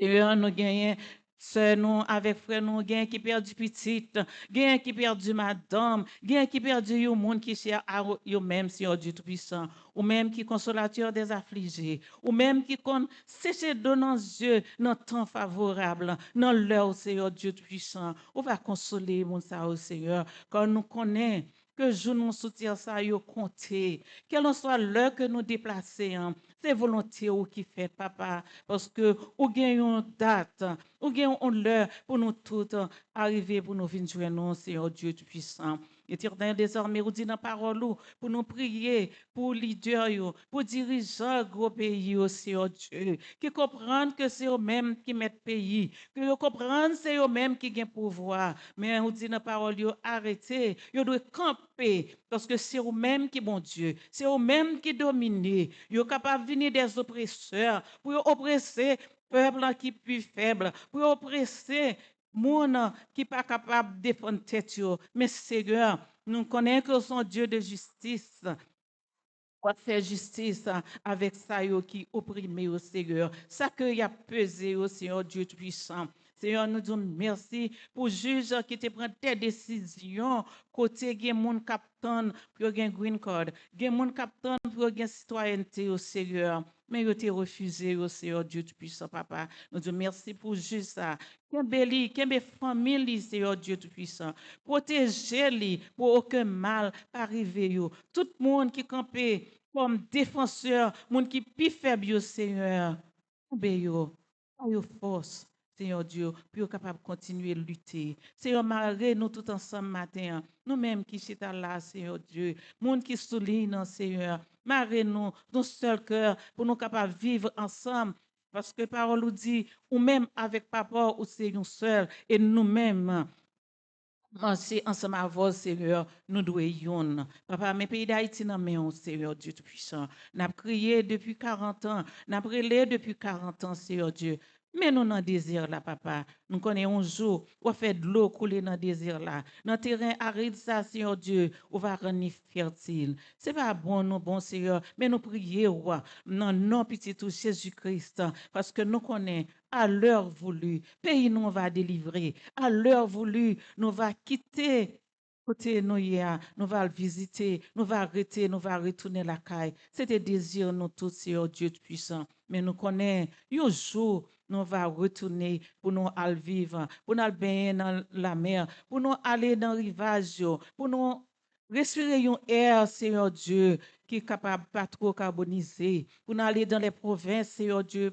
S7: Et nous gagnons, sœur nous, avec frère nous, gagnons qui perdu petite, gagnons qui perdu madame, gagnons qui perdu un monde qui cherche à eux même, Seigneur Dieu Tout-Puissant, ou même qui consolateur des affligés, ou même qui compte sécher de nos yeux, dans temps favorable, dans l'heure, Seigneur Dieu Tout-Puissant. On va consoler, mon Seigneur, quand nous connaissons que jour nous soutien ça yo compté, quelle en soit l'heure que nous déplaçons, c'est volonté ou qui fait, papa, parce que ou gagnons une date, ou gagnons une l'heure pour nous toutes arriver pour nous venir joindre nous, Seigneur Dieu Tout-Puissant. Éternel, désormais, vous dit dans la parole pour nous prier pour leaders, pour dirigeants gros pays, Seigneur Dieu, qui comprennent que c'est eux-mêmes qui mettent pays, que vous comprennent c'est eux-mêmes qui gagnent pouvoir. Mais vous dit dans la parole, arrêtez, vous devez camper, parce que c'est eux-mêmes qui bon Dieu, c'est eux-mêmes qui dominent. Vous êtes capable de venir des oppresseurs pour oppresser peuple qui est plus faible, pour oppresser monde qui n'est pas capable de défendre tête. Mais Seigneur, nous connaissons que son Dieu de justice. Quoi faire justice avec ça qui opprimé au Seigneur. Ça que y a pesé au Seigneur Dieu puissant. Seigneur, nous disons merci pour juge qui te prend tes décisions côté gen moun captain pour gen green card, gen moun captain pour gen citoyenneté au Seigneur. Mais il te refusé au Seigneur Dieu Tout-Puissant, papa. Nous disons merci pour juste ça. Qu'un famille, Seigneur Dieu Tout-Puissant. Protégez-les pour aucun mal arriver. Tout le monde qui campait comme défenseur, monde qui plus faible, Seigneur. Yo, yo force. Seigneur Dieu, pour être capable de continuer à lutter. Seigneur, marre nous tout ensemble matin. Nous-mêmes qui sommes là, Seigneur Dieu. Monde qui souligne, Seigneur. Marre nous, nos seul cœur, pour nous capables de vivre ensemble. Parce que la parole nous dit, ou même avec papa, ou c'est nous seuls, et nous-mêmes, c'est ensemble avec Seigneur, nous devons. Papa, mes pays d'Haïti, nous Seigneur Dieu Tout-Puissant. Nous avons crié depuis 40 ans, nous avons prié depuis 40 ans, Seigneur Dieu. Mais nous n'en désir là, papa. Nous connaissons un jour où on fait de l'eau couler dans le désir là. Dans le terrain aride, ça, Seigneur Dieu, on va rendre fertile. Ce n'est pas bon, nous, bon Seigneur, mais nous prions, roi, dans le nom petit tout Jésus-Christ, parce que nous connaissons à l'heure voulue, pays nous va délivrer. À l'heure voulue, nous va quitter côté nous hier, nous va le visiter, nous va arrêter, nous va retourner la caille. C'était désir nous tous, Seigneur Dieu puissant. Mais nous connaissons, un jour, nous va retourner pour nous aller vivre, pour nous aller baigner dans la mer, pour nous aller dans le rivage, pour nous respirer un air, Seigneur Dieu, qui est capable de pas trop carboniser, pour nous aller dans les provinces, Seigneur Dieu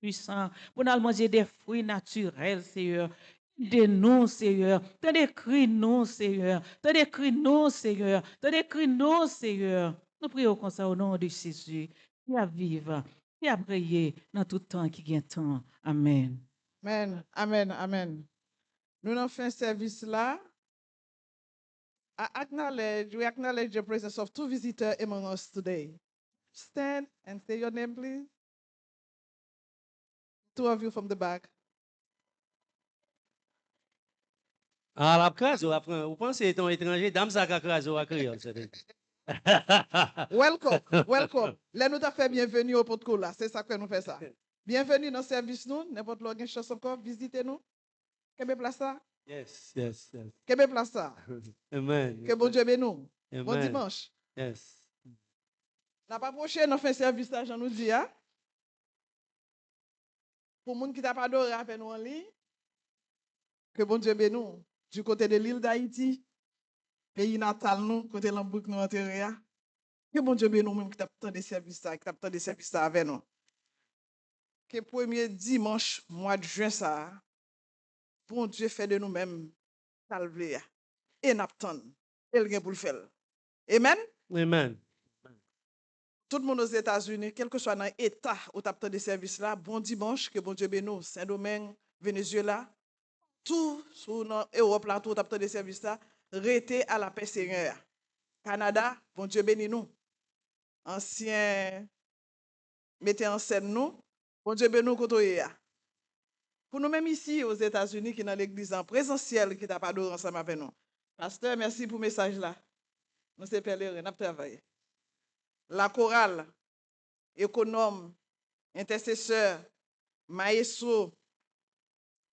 S7: puissant, pour nous manger des fruits naturels, Seigneur. De nous, Seigneur. T'as décrit nous, Seigneur. T'as décrit nous, Seigneur. T'as décrit nous, Seigneur. Nous prions comme ça au nom de Jésus. Qui a vivre, qui a prié dans tout temps qui vient temps. Amen.
S1: Amen, amen, amen. Nous avons fait un service là. We acknowledge the presence of two visitors among us today. Stand and say your name, please. Two of you from the back.
S4: Ah, la crase, vous pensez que étranger, dame ça crase ou créole,
S1: Welcome, welcome. Là, nous t'avons fait bienvenue au Porte là. C'est ça que nous faisons ça. Bienvenue dans le service, nous. N'importe quelle chose encore, visitez-nous. Quelle place ça?
S4: Yes, yes, yes.
S1: Quelle place ça?
S4: Amen.
S1: Que bon Dieu bénisse.
S4: Amen.
S1: Bon dimanche.
S4: Yes.
S1: N'a pas approché, nous fait service là, j'en nous dis, hein? Pour les gens qui t'a pas adoré, appelle-nous en ligne. Que bon Dieu bénisse. Du côté de l'île d'Haïti, pays natal nous, côté de l'Ambouc nous enterré. Que bon Dieu bénisse même qui t'a tant de services là, qui t'a tant de services là avec nous. Que premier dimanche mois de juin ça, bon Dieu fait de nous-mêmes salver et n'attend. Et le pour le faire. Amen.
S4: Amen.
S1: Tout le monde aux États-Unis, quel que soit dans l'état où tu as des services là, bon dimanche, que bon Dieu bénisse, Saint-Domingue, Venezuela, tout sur l'Europe là, tout tu as des services là, restez à la paix Seigneur. Canada, bon Dieu bénisse nous. ancien metteur en scène nous. Bon Dieu ben nous côté ya. Pour nous même ici aux États-Unis qui dans l'église en présentiel qui t'a pas adoré ensemble avec nous. Pasteur, merci pour le message là. Nous c'est pèlerin, n'a travaillé. La chorale, économe, intercesseur, maestro,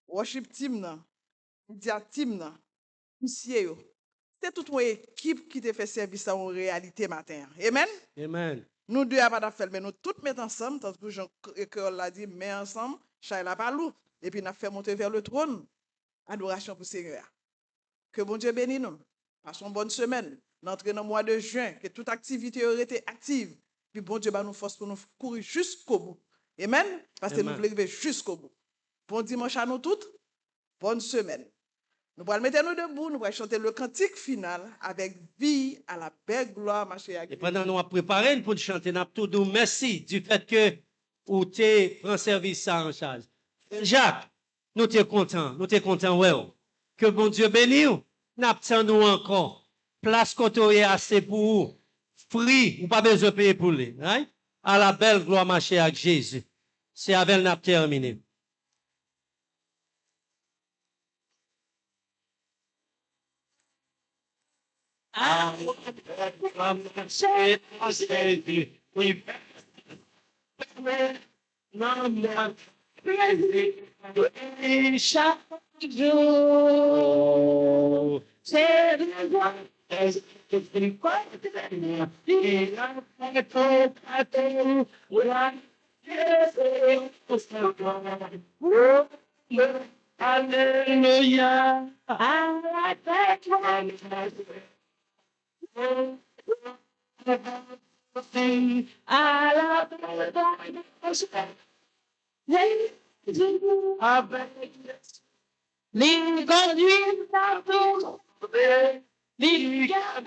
S1: worship team nan, media team nan, monsieur yo. C'est toute une équipe qui te fait service en réalité matin. Amen.
S4: Amen.
S1: Nous deux à pas faire mais nous tous mettre ensemble tant que Jean École l'a dit mais ensemble, Chaïla parlou et puis n'a fait monter vers le trône. Adoration pour Seigneur. Que bon Dieu bénisse nous. Passons une bonne semaine. N'entrez dans le mois de juin, que toute activité aurait été active. Puis bon Dieu va nous force pour nous courir jusqu'au bout. Amen. Parce que nous voulons arriver jusqu'au bout. Bon dimanche à nous toutes. Bonne semaine. Nous allons mettre nous debout, nous allons chanter le cantique final avec vie à la belle gloire, ma chère.
S4: Et pendant nous avons préparé pour chanter, nous avons tout dit merci du fait que vous avez pris service ça en charge. Jacques, nous sommes contents, ouais. Que bon Dieu bénisse vous. Nous attendons encore. Place côté assez pour vous. Free, ou pas besoin de payer pour lui. Right? À la belle gloire, ma chère, avec Jésus. C'est avec nous terminé.
S5: Chaque jour, c'est Hallelujah. Les conduits partout, les gars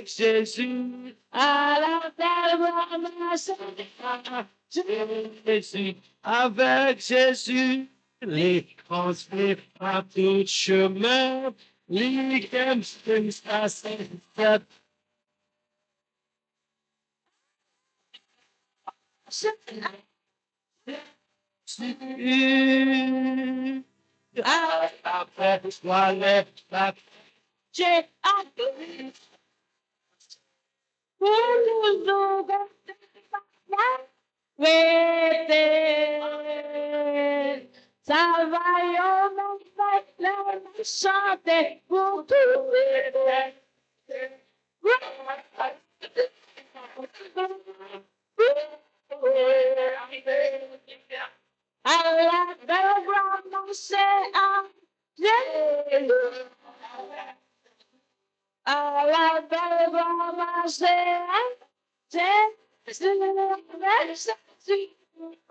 S5: Jésus, à la Jésus, avec Jésus, les transmis par tout chemin, les gamesters à cette après toilette, j'ai appris. Ça va, on va chanter pour tout. À la belle gloire, c'est un Jésus. À la belle gloire, c'est un Jésus.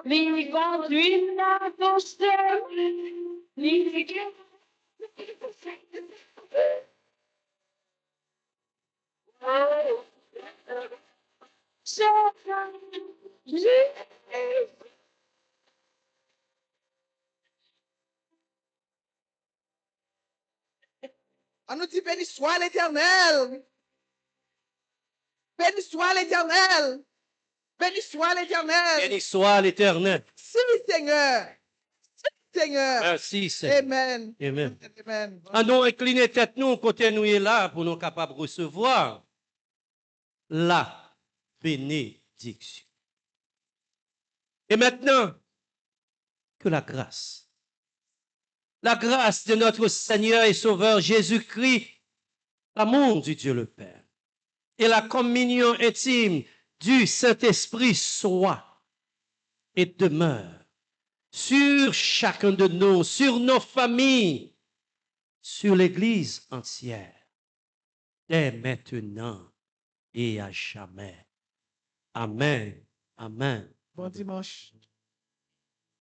S5: Les conduits n'a tous les
S1: On nous dit béni soit l'Éternel. Béni soit l'Éternel. Béni soit l'Éternel.
S4: Béni soit l'Éternel.
S1: Si, Seigneur. Si, Seigneur.
S4: Merci, Seigneur.
S1: Amen.
S4: Amen.
S1: Amen.
S4: En nous incliner tête nous, côté nous est là pour nous capables de recevoir la bénédiction. Et maintenant, que la grâce de notre Seigneur et Sauveur Jésus-Christ, l'amour du Dieu le Père et la communion intime du Saint-Esprit soit et demeure sur chacun de nous, sur nos familles, sur l'Église entière, dès maintenant et à jamais. Amen. Amen.
S1: Bon dimanche.